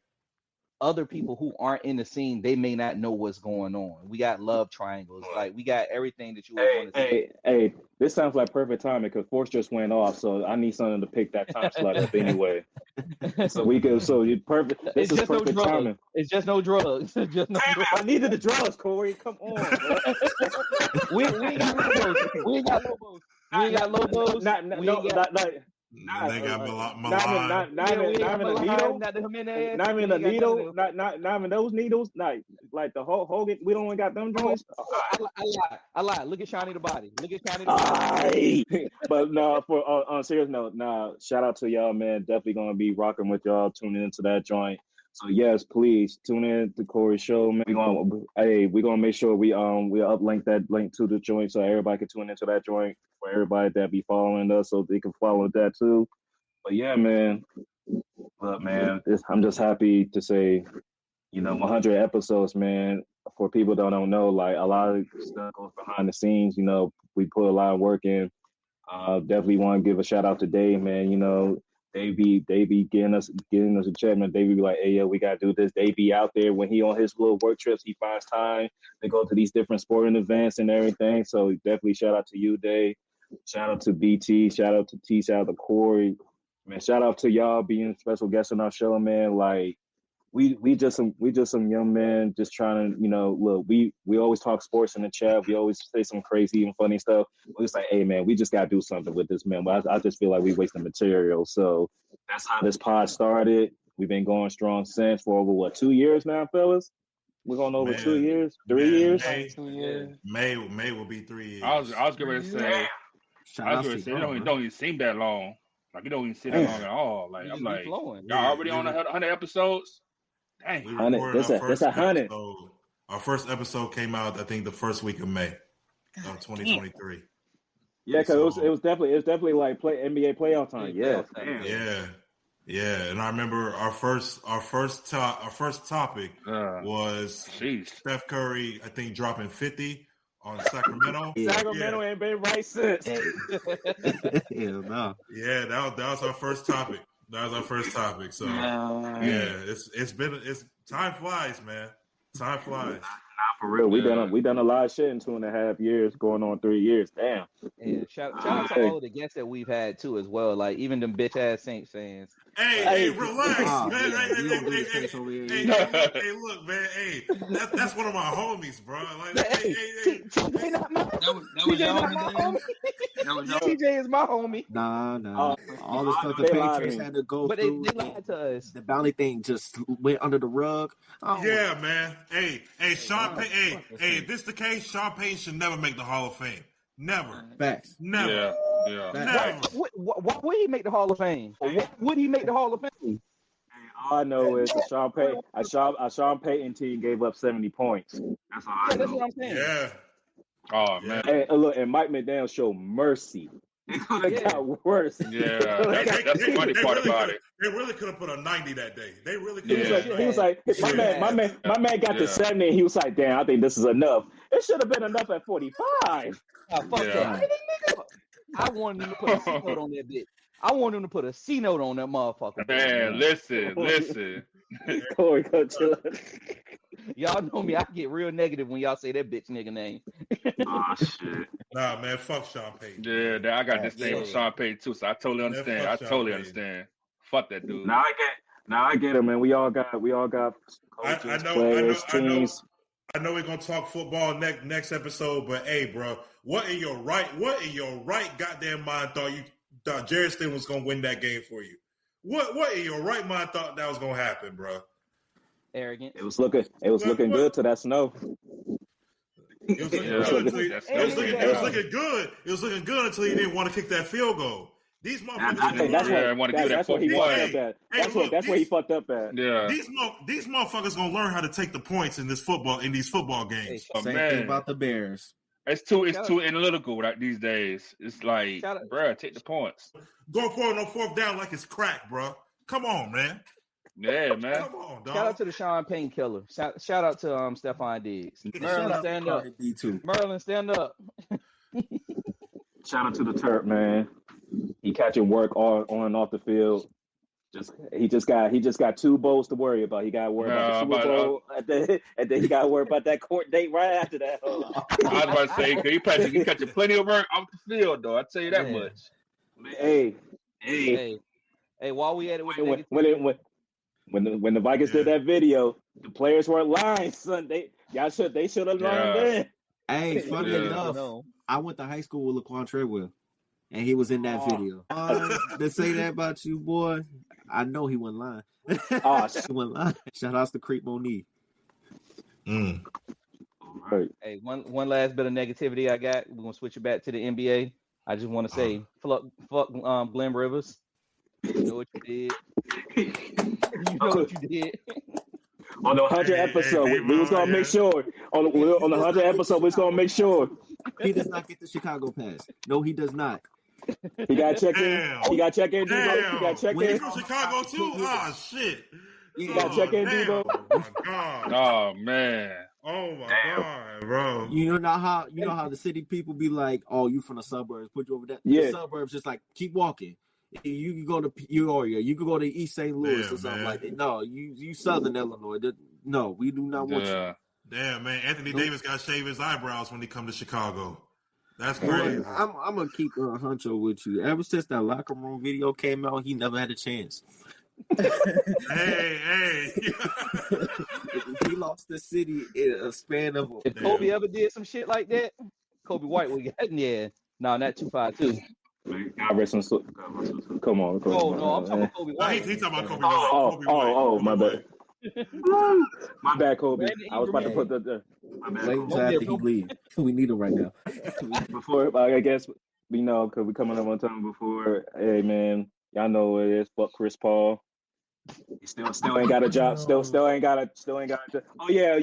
S4: other people who aren't in the scene, they may not know what's going on. We got love triangles. Like we got everything that you would want to see.
S1: Hey, this sounds like perfect timing because Force just went off, so I need something to pick that time slot up anyway. So we go. So you perfect. This is perfect timing.
S4: It's just no drugs. It's just no drugs.
S1: I needed the drugs, Corey. Come on.
S4: we ain't got Lobos. We ain't got Lobos. We ain't got Lobos.
S2: They got
S1: not even the needle, not even those needles, like the whole Hogan. We don't even got them joints.
S4: I lied. Look at Shiny the Body.
S1: But no, for on serious note, shout out to y'all, man. Definitely gonna be rocking with y'all, tuning into that joint. So yes, please tune in to Corey's show, man. We're gonna make sure we uplink that link to the joint so everybody can tune into that joint. For everybody that be following us, so they can follow that too. But yeah, man. Look, man, I'm just happy to say, 100 episodes, man. For people that don't know, like a lot of stuff goes behind the scenes. We put a lot of work in. Definitely want to give a shout out to Dave, man. They be getting us a check, man. They be like, hey, we gotta do this. They be out there when he on his little work trips. He finds time to go to these different sporting events and everything. So definitely shout out to you, Dave. Shout out to BT. Shout out to T. Shout out to Corey. Man, shout out to y'all being special guests on our show, man. Like we just some young men just trying to, look, we always talk sports in the chat. We always say some crazy and funny stuff. We're just like, hey, man, we just got to do something with this, man. But I just feel like we wasting material. So that's how this pod started. We've been going strong since for over, 2 years now, fellas? We're going over 2 years, 3 years?
S7: 2 years.
S2: May will be 3 years.
S3: I was getting ready to say, it don't even seem that long. Like, it don't even seem that long at all. Like, I'm like, y'all already on 100 episodes? Dang.
S2: We recorded
S1: that's 100.
S2: Our first episode came out, I think, the first week of May of 2023.
S1: Yeah, because it was definitely like NBA playoff time. Yeah.
S2: Yeah. And I remember our first topic was Steph Curry, I think, dropping 50 on Sacramento.
S1: Sacramento ain't been right since.
S6: Hell no.
S2: Yeah, that was our first topic. So it's time flies, man. Time flies.
S1: For real, we done a lot of shit in 2.5 years, going on 3 years. Damn.
S4: Yeah, shout out to all of the guests that we've had too, as well. Like even them bitch ass Saints fans.
S2: Hey, relax, man. Hey, look, man. Hey, that's one of my homies, bro. Like,
S4: TJ not my homie. TJ is my homie.
S6: Nah. All the stuff the Patriots had to go through.
S4: They lied to us.
S6: The bounty thing just went under the rug.
S2: Yeah, man. Hey, Sean Payton. Hey, if this the case, Sean Payton should never make the Hall of Fame. Never.
S6: Facts.
S2: Never.
S3: Yeah.
S2: Never.
S4: Why would he make the Hall of Fame? What would he make the Hall of Fame?
S1: All I know is a Sean Payton team gave up 70 points. That's all I know.
S4: That's what I'm saying.
S2: Yeah.
S3: Oh, man.
S1: Hey, look, and Mike McDaniel showed mercy. It could have got worse.
S3: Yeah, that's the funny part about it.
S2: They really could have put a 90 that day. They really could.
S1: He was like, my man got to 70, and he was like, damn, I think this is enough. It should have been enough at 45.
S4: Oh, fuck that. I wanted him to put a C note on that bitch. I want him to put a C note on that motherfucker.
S3: Man, listen.
S1: Corey, go chill.
S4: Y'all know me. I get real negative when y'all say that bitch nigga name.
S1: Oh, shit.
S2: Nah, man, fuck Sean Payton.
S3: Yeah, I got this name with Sean Payton too, so I totally understand. Understand. Fuck that dude.
S1: Now I get it, man. We all got coaches, players, teams.
S2: I know we're gonna talk football next episode, but hey, bro, what in your right goddamn mind thought Jared Stidham was gonna win that game for you? What in your right mind thought that was gonna happen, bro?
S4: Arrogant.
S1: It was looking good to that snow.
S2: It was looking good. It was looking good until he didn't want to kick that field goal. These motherfuckers.
S1: I think that's where he fucked up at. That's where he fucked up at.
S2: Yeah. These motherfuckers gonna learn how to take the points in these football games.
S6: Same thing about the Bears.
S3: It's too analytical these days. It's like, bro, take the points.
S2: Go for it on fourth down like it's crack, bro. Come on, man.
S3: Yeah, man.
S2: Come on, dog.
S4: Shout out to the Sean Payne killer. Shout out to Stephon Diggs. Merlin, stand up. Merlin, stand up.
S1: Shout out to the Turk, man. He catching work on and off the field. He just got 2 bowls to worry about. He got to worry about the Super Bowl, and then he got to worry about that court date right after that.
S3: I was about to say, he catching plenty of work off the field, though. I tell you that much.
S1: Hey.
S4: While we at it with
S1: when the Vikings did that video, the players weren't lying, son. They should have learned then.
S6: Hey, funny enough, I went to high school with Laquan Treadwell, and he was in that video. To say that about you, boy, I know he wasn't lying. He wasn't lying. Shout outs to Creep Monique.
S1: Right.
S4: Hey, one last bit of negativity I got. We're gonna switch it back to the NBA. I just want to say, fuck Glenn Rivers. You know what you did. You know what you did.
S1: On the 100 episode, we was gonna make sure. On the 100 episode, we was gonna make sure.
S6: He does not get the Chicago pass. No, he does not.
S1: He got to check in. He got to check in. He got to check in.
S2: He's from Chicago too. Oh shit.
S1: You got to check in, Debo.
S2: Oh my god.
S3: Oh man.
S2: Oh my god, bro.
S6: You know how the city people be like, "Oh, you from the suburbs? Put you over there."
S1: Yeah.
S6: The suburbs just like keep walking. You can go to Peoria. You can go to East St. Louis or something like that. No, you Southern Illinois. No, we do not want you.
S2: Damn, man. Anthony Davis got to shave his eyebrows when he come to Chicago. That's crazy.
S6: I'm gonna keep a huncho with you. Ever since that locker room video came out, he never had a chance.
S2: Hey.
S6: He lost the city in a span of.
S4: If Kobe ever did some shit like that, Kobe White would get not 252.
S1: God rest him. Come on.
S4: Oh no, I'm talking about Kobe White.
S2: He's talking about Kobe White.
S1: Oh, my bad. My bad, Kobe. I was about to put the.
S6: After he leave, we need him right now.
S1: Before, I guess we know because we coming up on time before. Hey man, y'all know what it is. Fuck Chris Paul. He still ain't got a job. Still ain't got a. Oh yeah.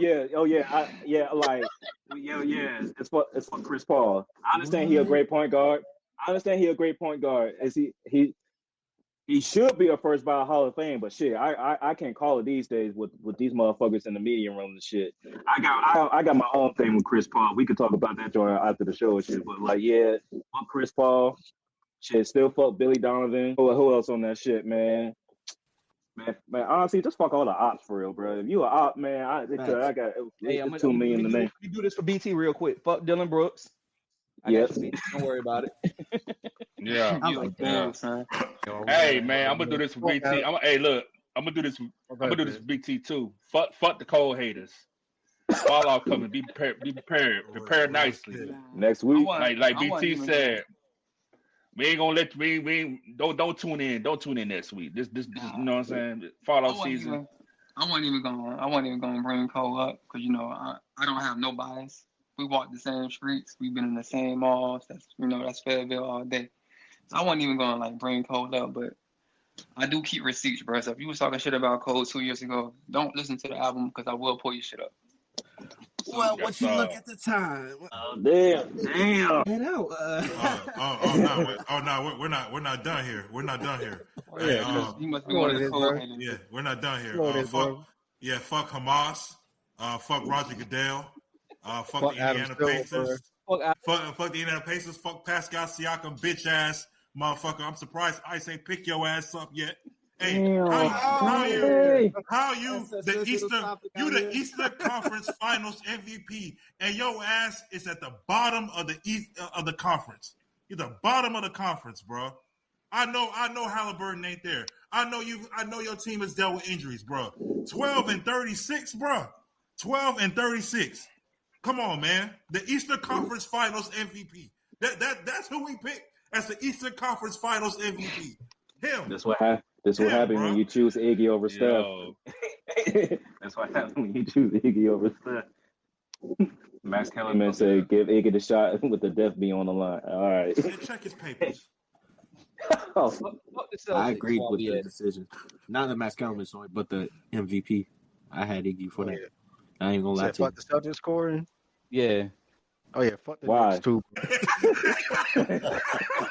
S1: It's for Chris Paul. I understand he a great point guard. He should be a first ballot Hall of Fame, but shit, I can't call it these days with these motherfuckers in the media room and shit. I got my own thing with Chris Paul. We could talk about that after the show and shit. But fuck Chris Paul. Shit, still fuck Billy Donovan. Who else on that shit, man? Man, honestly, just fuck all the ops for real, bro. If you an op, man, I got 2 million to name.
S4: We do this for BT real quick. Fuck Dylan Brooks. Don't worry about it.
S3: Yeah. Hey man, I'm gonna do this for BT. I'm gonna do this for BT too. Fuck the cold haters. Fallout coming. Be prepared. Prepare nicely.
S1: Next week,
S3: like BT said, we ain't gonna let don't tune in. Don't tune in next week. This you know what I'm saying? Fallout season.
S7: I wasn't even gonna bring Cole up because I don't have no bias. We walk the same streets. We've been in the same malls. That's Fayetteville all day. So I wasn't even gonna bring Cole up, but I do keep receipts, bro. So if you was talking shit about Cole 2 years ago, don't listen to the album because I will pull your shit up.
S6: Well, once you look at the time.
S1: Damn.
S6: Get out.
S2: No, we're not done here. We're not done here.
S7: You must be one of the Cole haters.
S2: Yeah, we're not done here. Fuck Hamas. Fuck Roger Goodell. Fuck the Indiana Pacers. Fuck the Indiana Pacers. Fuck Pascal Siakam, bitch ass motherfucker. I'm surprised Ice ain't pick your ass up yet. Hey, how you the Eastern Conference Finals MVP, and your ass is at the bottom of the East of the conference. You're the bottom of the conference, bro. I know Halliburton ain't there. I know your team has dealt with injuries, bro. 12-36, bro. 12-36. Come on, man. The Eastern Conference Finals MVP. That's who we picked as the Eastern Conference Finals MVP. Him.
S1: That's what happened when you choose Iggy over Steph. That's what happened when you choose Iggy over Steph. Max Kellerman said, "Give Iggy a shot with the death be on the line." All right.
S2: Check his papers.
S6: I agreed with the decision. Not the Max Kellerman story, but the MVP. I had Iggy for that. I ain't gonna lie to you.
S5: Fuck the Celtics scoring?
S4: Yeah.
S5: Oh, yeah. Fuck the
S1: Why?
S5: Knicks, too.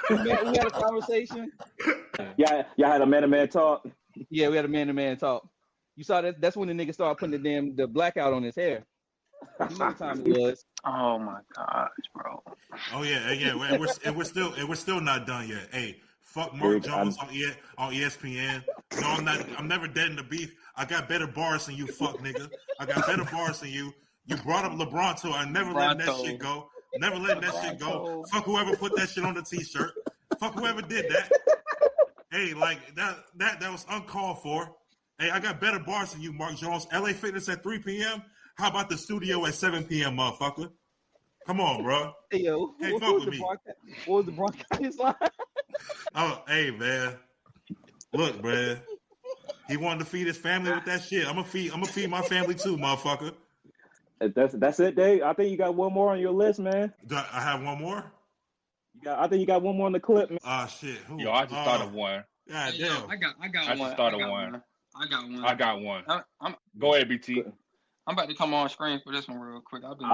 S4: We had a conversation.
S1: Y'all had a man-to-man talk?
S4: Yeah, we had a man-to-man talk. You saw that? That's when the nigga started putting the blackout on his hair. You know what time it was.
S7: Oh my gosh, bro.
S2: Oh yeah. And we're still not done yet. Hey, fuck Mark Jones on ESPN. No, I'm never dead in the beef. I got better bars than you, fuck nigga. I got better bars than you. You brought up LeBron too. I never letting that shit go. Never letting that shit go. Fuck whoever put that shit on the t-shirt. Fuck whoever did that. Hey, like that was uncalled for. Hey, I got better bars than you, Mark Jones. LA Fitness at 3 p.m. How about the studio at 7 p.m., motherfucker? Come on, bro.
S4: Hey, yo.
S2: Hey,
S4: what
S2: fuck
S4: was
S2: with me.
S4: What was the Broncos line?
S2: Oh, hey, man. Look, man. He wanted to feed his family with that shit. I'm gonna feed my family too, motherfucker.
S1: That's it, Dave. I think you got one more on your list, man.
S2: I have one more?
S1: I think you got one more on the clip, man.
S2: Shit. Who?
S3: Yo, I just thought of one.
S2: God
S7: Hey,
S2: damn.
S7: yo, I got
S3: I
S7: one.
S3: just thought of one.
S7: I got one.
S3: Go ahead, BT.
S7: I'm about to come on screen for this one real quick. I've been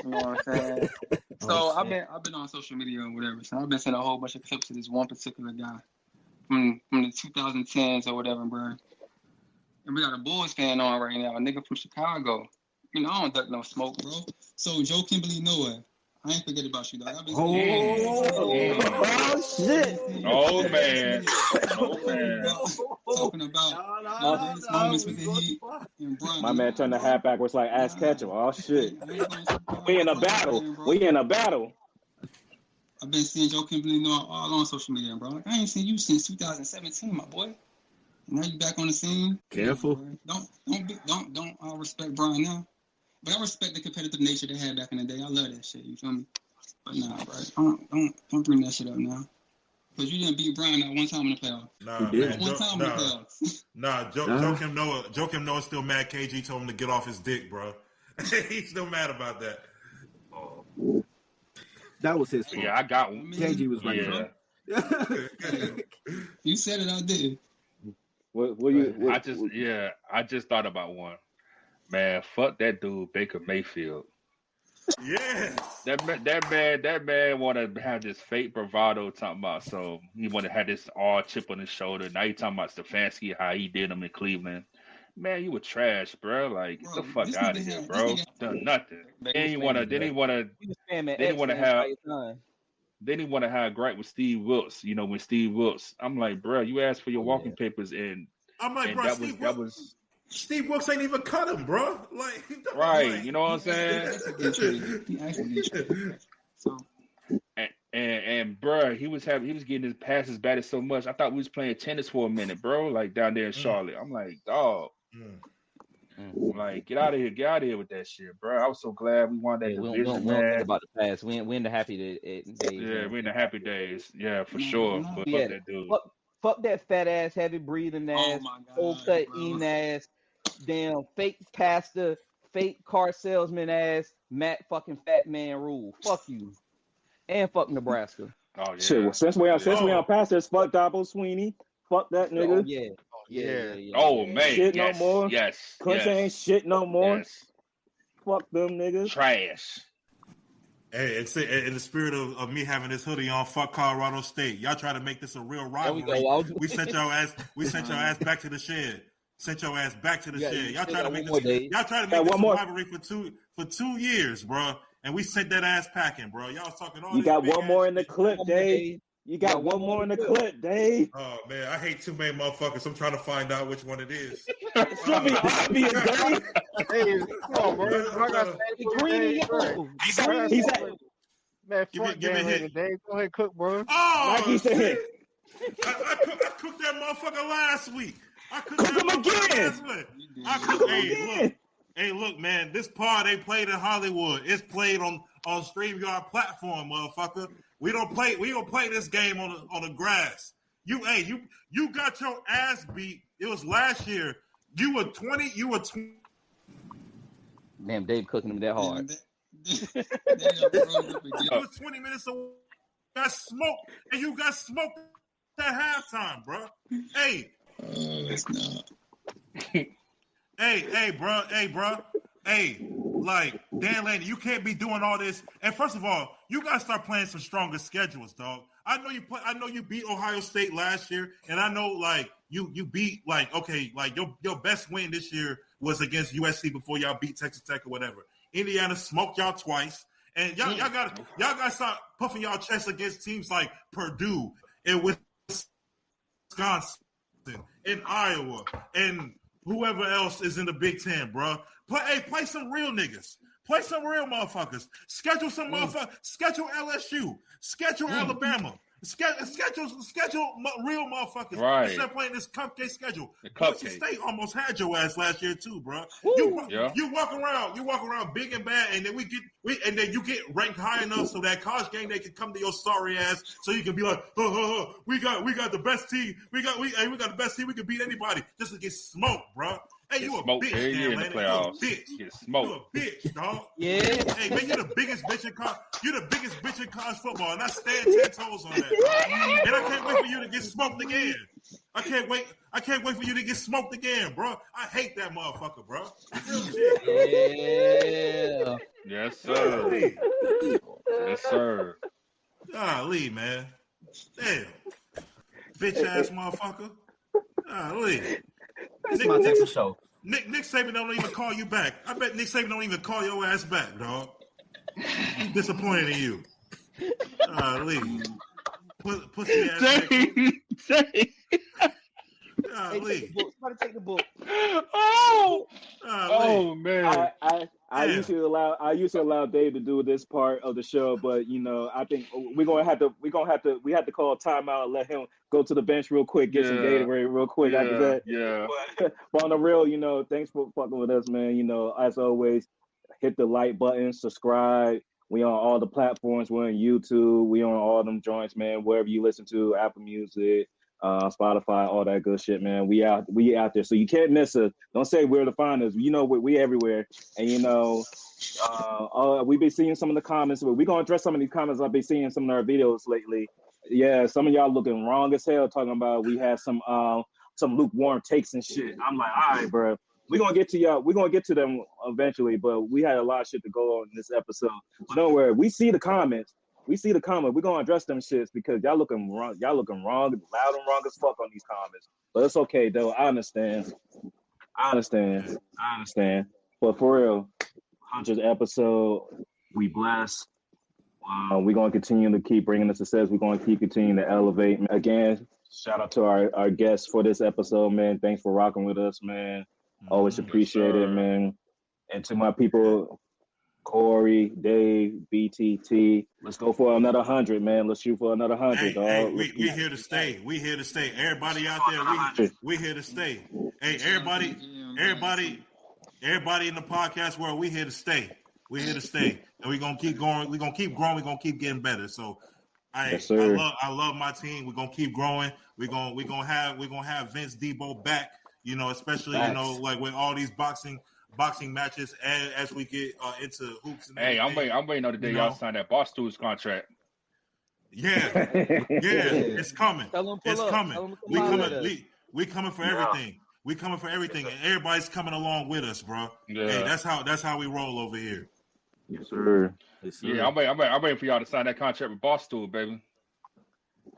S7: you know what I'm saying? So I've been on social media or whatever. So I've been seeing a whole bunch of clips of this one particular guy from the 2010s or whatever, bro. And we got a Bulls fan on right now, a nigga from Chicago. You know, I don't duck no smoke, bro. So Joe Kimberly Noah, I ain't forget about you, dog. I've been
S1: shit.
S3: Oh man.
S7: Talking about moments with the Heat and Bron.
S1: My man turned the hat backwards like ass Ketchum. Oh shit. We in a battle.
S7: I've been seeing Joe Kimberly Noah all on social media, bro. Like, I ain't seen you since 2017, my boy. Now you back on the scene.
S6: Careful.
S7: Don't respect Bron now. But I respect the competitive nature they had back in the day. I love that shit. You feel me? But nah, bro. Don't bring that shit up now. Because you didn't beat Bron that one time in the playoffs.
S2: Joakim Noah still mad. KG told him to get off his dick, bro. He's still mad about that.
S6: That was his fault.
S3: Yeah, I got one.
S6: KG was right.
S3: Yeah.
S7: You said it, I did.
S3: I just thought about one. Man, fuck that dude, Baker Mayfield.
S2: Yeah.
S3: That man want to have this fake bravado talking about, so he want to have this all chip on his shoulder. Now he talking about Stefanski, how he did him in Cleveland. Man, you were trash, bro. Like, get the fuck out of here, bro. Done nothing. Then he want to have gripe with Steve Wilkes. You know, when Steve Wilkes, I'm like, bro, you asked for your walking papers, and
S2: I'm like, bro, Steve Wilkes ain't even cut him, bro. Like,
S3: right?
S2: Like,
S3: you know what I'm saying? And bro, he was getting his passes batted so much. I thought we was playing tennis for a minute, bro. Like down there in Charlotte. I'm like, dog. Like, get out of here with that shit, bro. I was so glad we won that division, man.
S4: Think about the past. We in the happy days.
S3: Yeah, we're in the happy days. Yeah, for sure. But fuck that dude.
S4: Fuck that fat ass, heavy breathing ass, full cut eating ass, damn fake pastor, fake car salesman ass, Matt fucking fat man rule. Fuck you. And fuck Nebraska.
S3: Oh yeah.
S1: Shit, well, since we on past this, fuck Dabo Sweeney. Fuck that nigga.
S4: Yeah.
S3: Oh man.
S1: Shit no more.
S3: Yes.
S1: Clemson ain't shit no more.
S3: Yes.
S1: Fuck them niggas.
S3: Trash.
S2: Hey, it's in the spirit of me having this hoodie on, fuck Colorado State. Y'all try to make this a real rivalry. We sent your ass back to the shed. Sent your ass back to the shed. Y'all try to make this a rivalry for 2 years, bro. And we sent that ass packing, bro. Y'all was talking all.
S1: You got one more in the clip, Dave. You got one more in the clip, Dave.
S2: Oh man, I hate too many motherfuckers. I'm trying to find out which one it is.
S1: It's gonna be obvious, Dave.
S5: Hey, come on, bro.
S1: He's at.
S5: Man, fuck
S2: give me a hit.
S5: Dave. Go ahead, cook, bro.
S2: Oh,
S1: Nike said.
S2: I cooked that motherfucker last week. I cooked
S1: Cook him again.
S2: Hey, look, man. This pod they played in Hollywood. It's played on StreamYard platform, motherfucker. We don't play this game on the grass. You got your ass beat. It was last year. You were 20.
S4: Damn, Dave cooking him that hard.
S2: It was 20 minutes away. Got smoked, and you got smoked at halftime, bro. Hey,
S7: it's not.
S2: hey, bro. Hey, like Dan Laney, you can't be doing all this. And first of all, you gotta start playing some stronger schedules, dog. I know you beat Ohio State last year, and I know like you beat like okay, like your best win this year was against USC before y'all beat Texas Tech or whatever. Indiana smoked y'all twice. And y'all gotta start puffing y'all chests against teams like Purdue and Wisconsin and Iowa and whoever else is in the Big Ten, bro. Play some real niggas. Play some real motherfuckers. Schedule some motherfuckers. Schedule LSU. Schedule Alabama. Schedule real motherfuckers.
S3: Right.
S2: Instead of playing this cupcake schedule.
S3: The
S2: Boise
S3: cupcake.
S2: State almost had your ass last year too, bro. You walk around big and bad, and then you get ranked high enough so that college game they can come to your sorry ass, so you can be like, we got the best team. We got the best team. We can beat anybody just to get smoked, bro. Hey, you a bitch,
S3: in the playoffs.
S2: You a bitch.
S3: Get smoked.
S2: You a bitch, dog.
S4: Yeah.
S2: Hey, man, you're the biggest bitch in college football, and I stand 10 toes on that, bro. And I can't wait for you to get smoked again. I can't wait for you to get smoked again, bro. I hate that motherfucker, bro.
S4: Yeah.
S3: Yes, sir. Yes, sir.
S2: Golly, man. Damn. Bitch ass motherfucker. Golly.
S6: This is my type of show.
S2: Nick Saban don't even call you back. I bet Nick Saban don't even call your ass back, dog. He's disappointed in you. Golly. Pussy ass.
S3: Say.
S2: Golly.
S4: Somebody take the book.
S3: Oh man.
S1: I used to allow Dave to do this part of the show, but you know, I think we have to call a timeout and let him go to the bench real quick, get some Gatorade real quick after that.
S3: Yeah.
S1: But on the real, you know, thanks for fucking with us, man. You know, as always, hit the like button, subscribe. We on all the platforms. We're on YouTube. We on all them joints, man. Wherever you listen to, Apple Music, Spotify, all that good shit, man. We out there, so you can't miss us. Don't say where to find us. You know, we everywhere, and you know, we been seeing some of the comments. But we gonna address some of these comments. I've been seeing some of our videos lately. Yeah, some of y'all looking wrong as hell, talking about we had some lukewarm takes and shit. I'm like, all right, bro. We're gonna get to y'all. We're gonna get to them eventually, but we had a lot of shit to go on in this episode. But don't worry, we see the comments. We're gonna address them shits because y'all looking wrong, loud and wrong as fuck on these comments. But it's okay though. I understand. But for real, 100th episode, we blessed. We're gonna continue to keep bringing the success. We're gonna keep continuing to elevate. Again, shout out to our guests for this episode, man. Thanks for rocking with us, man. Always appreciate it, man. And to my people, Corey, Dave, BTT, let's go for another 100, man. Let's shoot for another 100, dog.
S2: Hey, we here to stay. We here to stay. Everybody out there, we here to stay. Hey, everybody in the podcast world, we here to stay. We here to stay, and we're gonna keep going. We're gonna keep growing. We're gonna keep getting better. So, I love my team. We're gonna keep growing. We're gonna have Vince and Dee Bowe back. You know, especially you know, like with all these boxing matches as we get into hoops. And
S3: hey, I'm waiting on the day y'all sign that Boss Tools contract.
S2: Yeah, it's coming. It's coming. We coming for everything. We coming for everything, and everybody's coming along with us, bro. Yeah. Hey, that's how we roll over here.
S1: Yes, sir.
S3: Yeah, I'm waiting for y'all to sign that contract with Boss Tool, baby.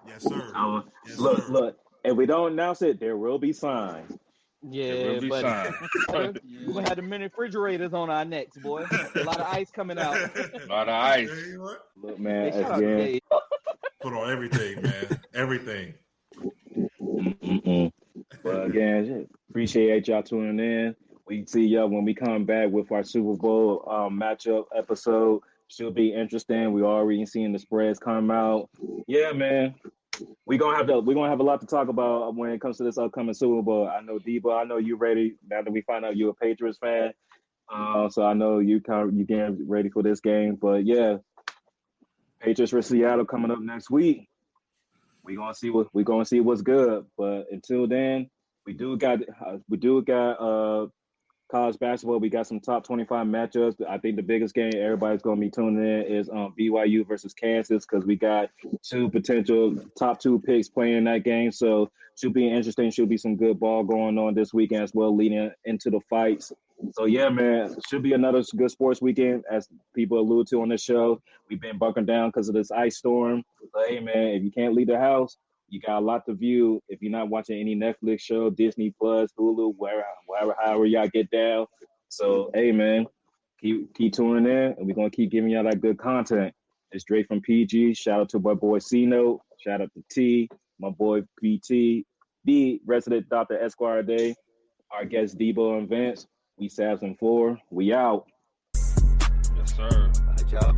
S2: Yes, sir.
S1: Look. If we don't announce it, there will be signs.
S4: Yeah, but we're gonna have the mini refrigerators on our necks, boy. A lot of ice coming out.
S3: A lot of ice.
S1: Look, man, again,
S2: put on everything, man. Everything.
S1: But again, appreciate y'all tuning in. We see y'all when we come back with our Super Bowl matchup episode. Should be interesting. We already seeing the spreads come out. Yeah, man. We're gonna have a lot to talk about when it comes to this upcoming Super Bowl. I know Debo, I know you ready now that we find out you're a Patriots fan. So I know you getting ready for this game. But yeah, Patriots for Seattle coming up next week. We're gonna see what's good. But until then, we do got college basketball, we got some top 25 matchups. I think the biggest game everybody's going to be tuning in is BYU versus Kansas because we got two potential top 2 picks playing in that game. So should be interesting. Should be some good ball going on this weekend as well, leading into the fights. So, yeah, man, should be another good sports weekend, as people allude to on this show. We've been bunkering down because of this ice storm. So, hey, man, if you can't leave the house, you got a lot to view. If you're not watching any Netflix show, Disney Plus, Hulu, however y'all get down. So, hey, man, keep tuning in, and we're going to keep giving y'all that good content. It's Drake from PG. Shout out to my boy C-Note. Shout out to T, my boy PT, the resident Dr. Esquire Day, our guests Dee Bowe and Vince. We Sabs and 4. We out.
S3: Yes, sir. All right, y'all.